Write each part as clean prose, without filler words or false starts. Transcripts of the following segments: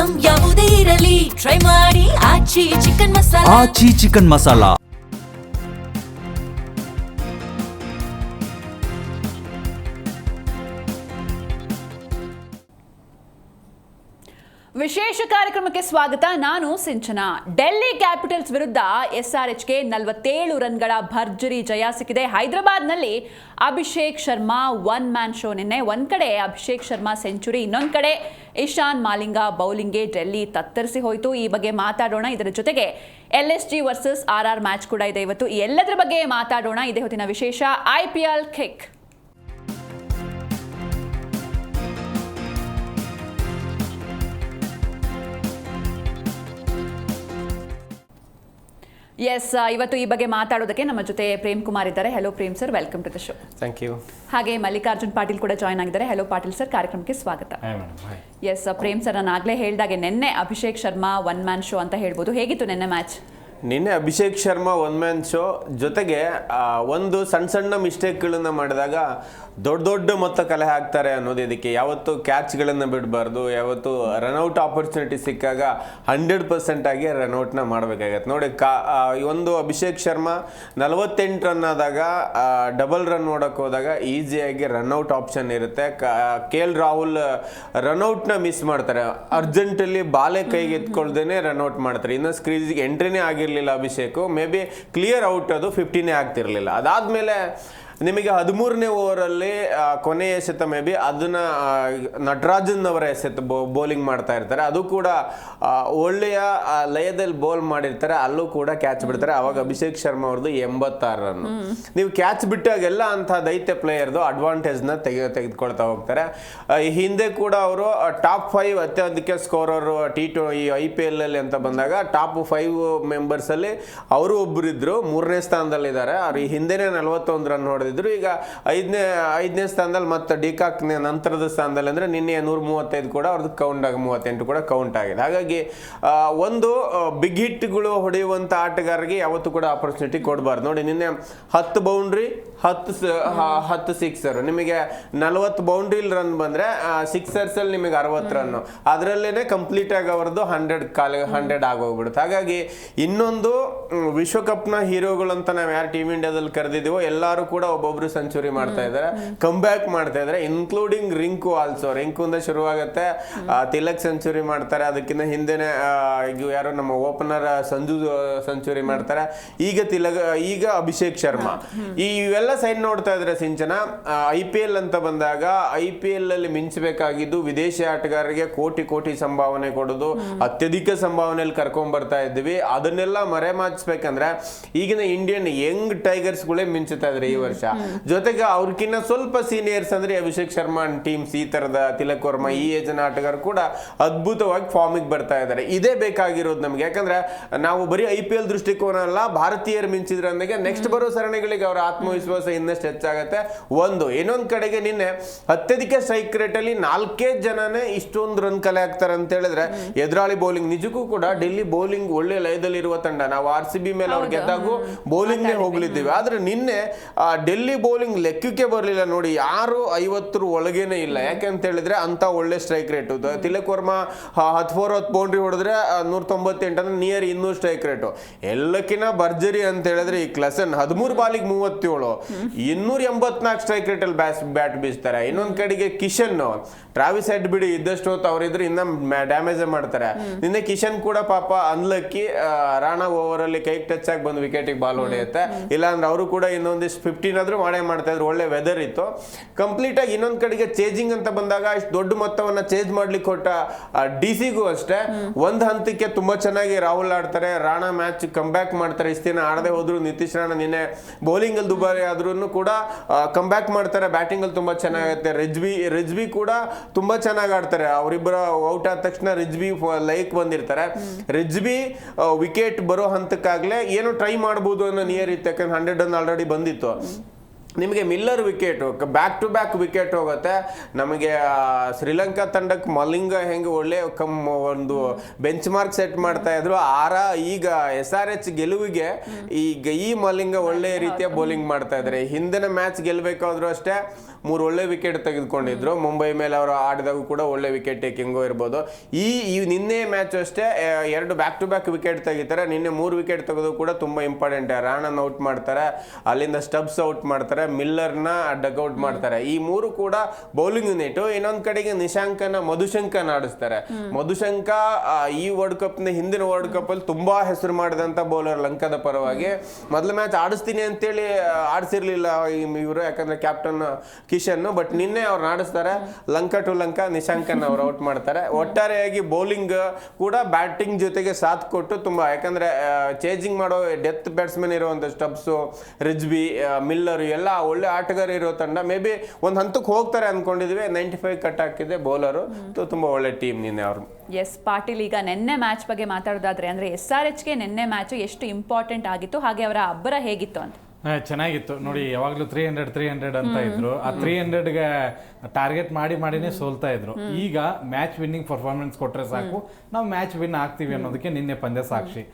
Item ಯಾವುದೇ ಇರಲಿ try ಮಾಡಿ ಆಚಿ ಚಿಕನ್ ಮಸಾಲಾ. ಆಚಿ ಚಿಕನ್ ಮಸಾಲಾ. ವಿಶೇಷ ಕಾರ್ಯಕ್ರಮಕ್ಕೆ ಸ್ವಾಗತ. ನಾನು ಸಿಂಚನಾ. ಡೆಲ್ಲಿ ಕ್ಯಾಪಿಟಲ್ಸ್ ವಿರುದ್ಧ SRHಗೆ 47 ರನ್ಗಳ ಭರ್ಜರಿ ಜಯ ಸಿಕ್ಕಿದೆ. ಹೈದರಾಬಾದ್ನಲ್ಲಿ Abhishek Sharma one man show. ನಿನ್ನೆ ಒಂದ್ ಕಡೆ ಅಭಿಷೇಕ್ ಶರ್ಮಾ ಸೆಂಚುರಿ, ಇನ್ನೊಂದ್ ಕಡೆ ಇಶಾನ್ ಮಾಲಿಂಗ ಬೌಲಿಂಗ್ಗೆ ಡೆಲ್ಲಿ ತತ್ತರಿಸಿ ಹೋಯಿತು. ಈ ಬಗ್ಗೆ ಮಾತಾಡೋಣ. ಇದರ ಜೊತೆಗೆ LSG ವರ್ಸಸ್ RR ಮ್ಯಾಚ್ ಕೂಡ ಇದೆ ಇವತ್ತು. ಈ ಎಲ್ಲದರ ಬಗ್ಗೆ ಮಾತಾಡೋಣ. ಇದೇ ಹೊತ್ತಿನ ವಿಶೇಷ IPL ಕಿಕ್. ಎಸ್, ಇವತ್ತು ಈ ಬಗ್ಗೆ ಮಾತಾಡೋದಕ್ಕೆ ನಮ್ಮ ಜೊತೆ ಪ್ರೇಮ್ ಕುಮಾರ್ ಇದ್ದಾರೆ. Hello Prem sir, welcome to the show. Thank you. ಹಾಗೆ ಮಲ್ಲಿಕಾರ್ಜುನ್ ಪಾಟೀಲ್ ಕೂಡ ಜಾಯ್ನ್ ಆಗಿದ್ದಾರೆ. ಹೆಲೋ ಪಾಟೀಲ್ ಸರ್, ಕಾರ್ಯಕ್ರಮಕ್ಕೆ ಸ್ವಾಗತ. ಎಸ್ ಪ್ರೇಮ್ ಸರ್, ನಾನು ಆಗ್ಲೇ ಹೇಳಿದಾಗೆ ನಿನ್ನೆ Abhishek Sharma one man show ಅಂತ ಹೇಳ್ಬೋದು. ಹೇಗಿತ್ತು ನಿನ್ನೆ ಮ್ಯಾಚ್? ನಿನ್ನೆ Abhishek Sharma one man show ಜೊತೆಗೆ ಒಂದು ಸಣ್ಣ ಸಣ್ಣ ಮಿಸ್ಟೇಕ್ಗಳನ್ನು ಮಾಡಿದಾಗ ದೊಡ್ಡ ಮೊತ್ತ ಕಲೆ ಹಾಕ್ತಾರೆ ಅನ್ನೋದು ಇದಕ್ಕೆ. ಯಾವತ್ತು ಕ್ಯಾಚ್ಗಳನ್ನು ಬಿಡಬಾರ್ದು, ಯಾವತ್ತು ರನ್ಔಟ್ ಆಪರ್ಚುನಿಟಿ ಸಿಕ್ಕಾಗ 100% ಆಗಿ ರನ್ಔಟ್ನ ಮಾಡಬೇಕಾಗತ್ತೆ. ನೋಡಿ, ಒಂದು ಅಭಿಷೇಕ್ ಶರ್ಮಾ 48 ರನ್ ಆದಾಗ ಡಬಲ್ ರನ್ ನೋಡೋಕೆ ಹೋದಾಗ ಈಸಿಯಾಗಿ ರನ್ಔಟ್ ಆಪ್ಷನ್ ಇರುತ್ತೆ. KL ರಾಹುಲ್ ರನ್ಔಟ್ನ ಮಿಸ್ ಮಾಡ್ತಾರೆ. ಅರ್ಜೆಂಟಲ್ಲಿ ಬಾಲೆ ಕೈಗೆ ಎತ್ಕೊಳ್ದೇನೆ ರನ್ಔಟ್ ಮಾಡ್ತಾರೆ. ಇನ್ನು ಸ್ಕ್ರೀಜಿಗೆ ಎಂಟ್ರಿನೇ ಆಗಿರಲಿಲ್ಲ Abhishek. May be clear out ಅದು 50ನೇ ಆಗ್ತಿರ್ಲಿಲ್ಲ. ಅದಾದಮೇಲೆ ನಿಮಗೆ 13ನೇ ಓವರಲ್ಲಿ ಕೊನೆಯ ಎಸೆತ ಮೇ ಬಿ ಅದನ್ನ ನಟರಾಜನ್ ಅವರ ಎಸೆತ ಬೌಲಿಂಗ್ ಮಾಡ್ತಾ ಇರ್ತಾರೆ. ಅದು ಕೂಡ ಒಳ್ಳೆಯ ಲಯದಲ್ಲಿ ಬೌಲ್ ಮಾಡಿರ್ತಾರೆ. ಅಲ್ಲೂ ಕೂಡ ಕ್ಯಾಚ್ ಬಿಡ್ತಾರೆ. ಅವಾಗ ಅಭಿಷೇಕ್ ಶರ್ಮಾ ಅವ್ರದ್ದು 86 ರನ್. ನೀವು ಕ್ಯಾಚ್ ಬಿಟ್ಟಾಗೆಲ್ಲ ಅಂತ ದೈತ್ಯ ಪ್ಲೇಯರ್ದು ಅಡ್ವಾಂಟೇಜ್ನ ತೆಗೆದುಕೊಳ್ತಾ ಹೋಗ್ತಾರೆ. ಹಿಂದೆ ಕೂಡ ಅವರು ಟಾಪ್ 5 ಅತ್ಯಧಿಕ ಸ್ಕೋರರ್ ಈ IPL ಅಲ್ಲಿ ಅಂತ ಬಂದಾಗ ಟಾಪ್ 5 ಮೆಂಬರ್ಸಲ್ಲಿ ಅವರು ಒಬ್ಬರಿದ್ರು. 3ನೇ ಸ್ಥಾನದಲ್ಲಿದ್ದಾರೆ. ಅವ್ರು ಈ ಹಿಂದೆನೇ 41 ರನ್ ಹೊಡೆದಿದ್ರು. ಈಗ ಐದನೇ ಸ್ಥಾನದಲ್ಲಿ ಮತ್ತೆ ಡಿಕಾಕ್ ನಂತರದ ಸ್ಥಾನದಲ್ಲಿ ಅಂದ್ರೆ ನಿನ್ನೆ 135 ಕೂಡ ಅವ್ರದ್ದು ಕೌಂಟ್ ಆಗಿ 38 ಕೂಡ ಕೌಂಟ್ ಆಗಿದೆ. ಹಾಗಾಗಿ ಒಂದು ಬಿಗ್ ಹಿಟ್ಗಳು ಹೊಡೆಯುವಂತ ಆಟಗಾರರಿಗೆ ಯಾವತ್ತೂ ಕೂಡ ಆಪರ್ಚುನಿಟಿ ಕೊಡಬಾರ್ದು. ನೋಡಿ, ನಿನ್ನೆ 10 ಬೌಂಡ್ರಿ 10 ಸಿಕ್ಸರ್. ನಿಮಗೆ 40 ಬೌಂಡ್ರಿ ರನ್ ಬಂದ್ರೆ ಸಿಕ್ಸರ್ಸ್ ಅಲ್ಲಿ ನಿಮಗೆ 60 ರನ್. ಅದರಲ್ಲೇನೆ ಕಂಪ್ಲೀಟ್ ಆಗಿ ಅವರದ್ದು 100 ಆಗೋಗ್ಬಿಡುತ್ತೆ. ಹಾಗಾಗಿ ಇನ್ನೊಂದು ವಿಶ್ವಕಪ್ನ ಹೀರೋಗಳು ಅಂತ ನಾವು ಯಾರು ಟೀಮ್ ಇಂಡಿಯಾದಲ್ಲಿ ಕರೆದಿದ್ದೀವೋ ಎಲ್ಲರೂ ಕೂಡ ಒಬ್ಬೊಬ್ರು ಸೆಂಚುರಿ ಮಾಡ್ತಾ ಇದ್ದಾರೆ, ಕಮ್ ಬ್ಯಾಕ್ ಮಾಡ್ತಾ ಇದ್ದಾರೆ, ಇನ್ಕ್ಲೂಡಿಂಗ್ ರಿಂಕು ಆಲ್ಸೋ. ರಿಂಕುಂದ ಶುರುವಾಗುತ್ತೆ, ತಿಲಕ್ ಸೆಂಚುರಿ ಮಾಡ್ತಾರೆ. ಅದಕ್ಕಿಂತ ಹಿಂದೆನೆ ಯಾರು ನಮ್ಮ ಓಪನರ್ ಸಂಜು ಸೆಂಚುರಿ ಮಾಡ್ತಾರೆ. ಈಗ ಅಭಿಷೇಕ್ ಶರ್ಮಾ. ಇವೆಲ್ಲ ಸೈಡ್ ನೋಡ್ತಾ ಇದ್ರೆ ಸಿಂಚನ, IPL ಅಂತ ಬಂದಾಗ IPL ಅಲ್ಲಿ ಮಿಂಚಬೇಕಾಗಿದ್ದು ವಿದೇಶಿ ಆಟಗಾರರಿಗೆ ಕೋಟಿ ಸಂಭಾವನೆ ಕೊಡೋದು, ಅತ್ಯಧಿಕ ಸಂಭಾವನೆಯಲ್ಲಿ ಕರ್ಕೊಂಡ್ ಬರ್ತಾ ಇದ್ವಿ. ಅದನ್ನೆಲ್ಲ ಮರೆಮಾಚಿಸ್ಬೇಕಂದ್ರೆ ಈಗಿನ ಇಂಡಿಯನ್ ಯಂಗ್ ಟೈಗರ್ಸ್ ಗಳೇ ಮಿಂಚುತ್ತಾ ಇದ್ರೆ ಈ ವರ್ಷ. ಜೊತೆಗೆ ಅವ್ರಕ್ಕಿಂತ ಸ್ವಲ್ಪ ಸೀನಿಯರ್ಸ್ ಅಂದ್ರೆ ಅಭಿಷೇಕ್ ಶರ್ಮಾ ಟೀಮ್ಸ್, ಈ ತರದ ತಿಲಕ್ ವರ್ಮಾ ಈ ಏಜನ್ ಆಟಗಾರ ಕೂಡ ಅದ್ಭುತವಾಗಿ ಫಾರ್ಮಿಗೆ ಬರ್ತಾ ಇದ್ದಾರೆ. ಇದೇ ಬೇಕಾಗಿರೋದು ನಮ್ಗೆ. ಯಾಕಂದ್ರೆ ನಾವು ಬರೀ IPL ದೃಷ್ಟಿಕೋನ ಅಲ್ಲ, ಭಾರತೀಯರು ಮಿಂಚಿದ್ರೆ ಅಂದಾಗ ನೆಕ್ಸ್ಟ್ ಬರೋ ಸರಣಿಗಳಿಗೆ ಅವರ ಆತ್ಮವಿಶ್ವಾಸ ಇನ್ನಷ್ಟು ಹೆಚ್ಚಾಗತ್ತೆ. ಇನ್ನೊಂದ್ ಕಡೆಗೆ ನಿನ್ನೆ ಅತ್ಯಧಿಕ ಸ್ಟ್ರೈಕ್ ರೇಟ್ ಅಲ್ಲಿ 4 ಜನನೇ ಇಷ್ಟೊಂದು ರನ್ ಕಲೆ ಹಾಕ್ತಾರೆ ಅಂತ ಹೇಳಿದ್ರೆ ಎದುರಾಳಿ ಬೌಲಿಂಗ್ ನಿಜಕ್ಕೂ ಕೂಡ ಡೆಲ್ಲಿ ಬೌಲಿಂಗ್ ಒಳ್ಳೆ ಲಯದಲ್ಲಿ ಇರುವ ತಂಡ. ನಾವು RCB ಮೇಲೆ ಅವ್ರು ಗೆದ್ದಾಗೂ ಬೌಲಿಂಗ್ ನೇ ಹೋಗ್ಲಿದ್ದೀವಿ. ಆದ್ರೆ ನಿನ್ನೆ ಡೆಲ್ಲಿ ಬೌಲಿಂಗ್ ಲೆಕ್ಕಕ್ಕೆ ಬರಲಿಲ್ಲ. ನೋಡಿ, ಯಾರು 50 ಒಳಗೇನೆ ಇಲ್ಲ. ಯಾಕೆಂತ ಹೇಳಿದ್ರೆ ಅಂತ ಒಳ್ಳೆ strike rate. Tilak Varma 10 boundary ಹೊಡೆದ್ರೆ 198 ಅಂದ್ರೆ ನಿಯರ್ 200 ಸ್ಟ್ರೈಕ್ ರೇಟ್. ಎಲ್ಲಕ್ಕಿಂತ ಭರ್ಜರಿ ಅಂತ ಹೇಳಿದ್ರೆ ಈ ಕ್ಲಸನ್ 13 ಬಾಲಿಗೆ 37, 284 ಸ್ಟ್ರೈಕ್ ರೇಟ್ ಅಲ್ಲಿ ಬ್ಯಾಟ್ ಬೀಸ್ತಾರೆ. ಇನ್ನೊಂದ್ ಕಡೆಗೆ ಕಿಶನ್, ಟ್ರಾವಿಸ್ ಹೆಡ್ ಬಿಡಿ ಇದ್ದಷ್ಟು ಹೊತ್ತು ಅವರಿದ್ರು ಇನ್ನ ಡ್ಯಾಮೇಜ್ ಮಾಡ್ತಾರೆ. ನಿನ್ನೆ ಕಿಶನ್ ಕೂಡ ಪಾಪ ಅನ್ಲಕ್ಕಿ, ರಾಣಾ ಓವರ್ ಅಲ್ಲಿ ಕೈಗೆ ಟಚ್ ಆಗಿ ಬಂದು ವಿಕೆಟಿಗೆ ಬಾಲ್ ಹೊಡೆಯುತ್ತೆ. ಇಲ್ಲಾಂದ್ರೆ ಅವರು ಕೂಡ ಇನ್ನೊಂದಿಷ್ಟು 15 ಆದ್ರೂ ಮಾಡ್ತಾ ಇದ್ರು. ಒಳ್ಳೆ ವೆದರ್ ಇತ್ತು ಕಂಪ್ಲೀಟ್ ಆಗಿ. ಇನ್ನೊಂದ್ ಕಡೆಗೆ ಚೇಂಜಿಂಗ್ ಅಂತ ಬಂದಾಗ ಇಷ್ಟು ದೊಡ್ಡ ಮೊತ್ತವನ್ನ ಚೇಂಜ್ ಮಾಡ್ಲಿಕ್ಕೆ ಕೊಟ್ಟ DC-ಗೂ ಅಷ್ಟೇ ಒಂದ್ ಹಂತಕ್ಕೆ ತುಂಬಾ ಚೆನ್ನಾಗಿ ರಾಹುಲ್ ಆಡ್ತಾರೆ. ರಾಣಾ ಮ್ಯಾಚ್ ಕಮ್ ಬ್ಯಾಕ್ ಮಾಡ್ತಾರೆ. ಇಷ್ಟು ದಿನ ಆಡದೆ ಹೋದ್ರು ನಿತೀಶ್ ರಾಣಾ ನಿನ್ನೆ ಬೌಲಿಂಗ್ ಅಲ್ಲಿ ದುಬಾರಿ ಆದ್ರೂ ಕೂಡ ಕಮ್ ಬ್ಯಾಕ್ ಮಾಡ್ತಾರೆ. ಬ್ಯಾಟಿಂಗ್ ಅಲ್ಲಿ ತುಂಬಾ ಚೆನ್ನಾಗುತ್ತೆ. ರಿಜ್ವಿ ಕೂಡ ತುಂಬಾ ಚೆನ್ನಾಗಿ ಆಡ್ತಾರೆ. ಅವರಿಬ್ಬರ ಔಟ್ ಆದ ತಕ್ಷಣ ರಿಜ್ವಿ ಲೈಕ್ ಬಂದಿರ್ತಾರೆ. ರಿಜ್ವಿ ವಿಕೆಟ್ ಬರೋ ಹಂತಕ್ಕಾಗ್ಲೇ ಏನೋ ಟ್ರೈ ಮಾಡ್ಬೋದು ಅನ್ನೋ ನಿಯರ್ ಇತ್ತು. ಯಾಕಂದ್ರೆ 100 ರನ್ ಆಲ್ರೆಡಿ ಬಂದಿತ್ತು. ನಿಮಗೆ Miller wicket back to back wicket ಹೋಗುತ್ತೆ. ನಮಗೆ ಶ್ರೀಲಂಕಾ ತಂಡಕ್ಕೆ ಮಲಿಂಗ ಹೆಂಗೆ ಒಳ್ಳೆ ಒಂದು ಬೆಂಚ್ ಮಾರ್ಕ್ ಸೆಟ್ ಮಾಡ್ತಾ ಇದ್ರು, ಈಗ SRH ಗೆಲುವಿಗೆ ಈಗ ಈ ಮಲಿಂಗ ಒಳ್ಳೆ ರೀತಿಯ ಬೌಲಿಂಗ್ ಮಾಡ್ತಾ ಇದ್ದಾರೆ. ಹಿಂದಿನ ಮ್ಯಾಚ್ ಗೆಲ್ಬೇಕಾದ್ರೂ ಅಷ್ಟೇ 3 ಒಳ್ಳೆ ವಿಕೆಟ್ ತೆಗೆದುಕೊಂಡಿದ್ರು. ಮುಂಬೈ ಮೇಲೆ ಅವರು ಆಡಿದಾಗ ಕೂಡ ಒಳ್ಳೆ ವಿಕೆಟ್ ಟೇಕಿಂಗು ಇರ್ಬೋದು. ಈ ನಿನ್ನೆ ಮ್ಯಾಚ್ ಅಷ್ಟೇ 2 ಬ್ಯಾಕ್ ಟು ಬ್ಯಾಕ್ ವಿಕೆಟ್ ತೆಗಿತಾರೆ. ನಿನ್ನೆ 3 ವಿಕೆಟ್ ತೆಗೆದು ಕೂಡ ತುಂಬಾ ಇಂಪಾರ್ಟೆಂಟ್. ರಾಣನ್ ಔಟ್ ಮಾಡ್ತಾರೆ, ಅಲ್ಲಿಂದ ಸ್ಟಬ್ಸ್ ಔಟ್ ಮಾಡ್ತಾರೆ, ಮಿಲ್ಲರ್ನ ಡಗ್ಔಟ್ ಮಾಡ್ತಾರೆ. ಈ 3 ಕೂಡ ಬೌಲಿಂಗ್ ಯೂನಿಟ್. ಇನ್ನೊಂದ್ ಕಡೆಗೆ ನಿಶಾಂಕನ ಮಧುಶಂಕನ ಆಡಿಸ್ತಾರೆ. ಮಧುಶಂಕ ಈ ವರ್ಲ್ಡ್ ಕಪ್ ಹಿಂದಿನ ವರ್ಲ್ಡ್ ಕಪ್ ಅಲ್ಲಿ ತುಂಬಾ ಹೆಸರು ಮಾಡಿದಂತ ಬೌಲರ್ ಲಂಕಾದ ಪರವಾಗಿ. ಮೊದಲ ಮ್ಯಾಚ್ ಆಡಿಸ್ತೀನಿ ಅಂತೇಳಿ ಆಡಿಸಿರ್ಲಿಲ್ಲ ಇವರು, ಯಾಕಂದ್ರೆ ಕ್ಯಾಪ್ಟನ್ ಕಿಶನ್. ಬಟ್ ನಿನ್ನೆ ಅವ್ರನ್ನ ಆಡಿಸ್ತಾರೆ. ಲಂಕಾ ಟು ಲಂಕಾ ನಿಶಾಂಕನ್ ಅವ್ರು ಔಟ್ ಮಾಡ್ತಾರೆ. ಒಟ್ಟಾರೆಯಾಗಿ ಬೌಲಿಂಗ್ ಕೂಡ ಬ್ಯಾಟಿಂಗ್ ಜೊತೆಗೆ ಸಾಥ್ ಕೊಟ್ಟು ತುಂಬಾ, ಯಾಕಂದ್ರೆ ಚೇಂಜಿಂಗ್ ಮಾಡೋ ಡೆತ್ ಬ್ಯಾಟ್ಸ್ಮನ್ ಇರುವಂತ ಸ್ಟಬ್ಸ್, ರಿಜ್ಬಿ, ಮಿಲ್ಲರ್ ಎಲ್ಲ ಒಳ್ಳೆ ಆಟಗಾರ ಇರೋ ತಂಡ. ಮೇ ಬಿ ಒಂದ್ ಹಂತಕ್ಕೆ ಹೋಗ್ತಾರೆ ಅನ್ಕೊಂಡಿದ್ವಿ. 95 ಕಟ್ ಹಾಕಿದೆ ಬೌಲರು. ತುಂಬಾ ಒಳ್ಳೆ ಟೀಮ್ ನಿನ್ನೆ ಅವರು. ಎಸ್ ಪಾಟೀಲ್, ಈಗ ನಿನ್ನೆ ಮ್ಯಾಚ್ ಬಗ್ಗೆ ಮಾತಾಡೋದಾದ್ರೆ ಅಂದ್ರೆ SRHಗೆ ನಿನ್ನೆ ಮ್ಯಾಚ್ ಎಷ್ಟು ಇಂಪಾರ್ಟೆಂಟ್ ಆಗಿತ್ತು, ಹಾಗೆ ಅವರ ಅಬ್ಬರ ಹೇಗಿತ್ತು ಅಂತ? ಚೆನ್ನಾಗಿತ್ತು ನೋಡಿ. ಯಾವಾಗಲೂ 300 ಅಂತ ಇದ್ರು. ಆ 300ಗೆ ಟಾರ್ಗೆಟ್ ಮಾಡಿನೇ ಸೋಲ್ತಾ ಇದ್ರು. ಈಗ ಮ್ಯಾಚ್ ವಿನ್ನಿಂಗ್ ಪರ್ಫಾರ್ಮೆನ್ಸ್ ಕೊಟ್ರೆ ಸಾಕು, ನಾವು ಮ್ಯಾಚ್ ವಿನ್ ಆಗ್ತೀವಿ ಅನ್ನೋದಕ್ಕೆ ನಿನ್ನೆ ಪಂದ್ಯ ಸಾಕ್ಷಿ.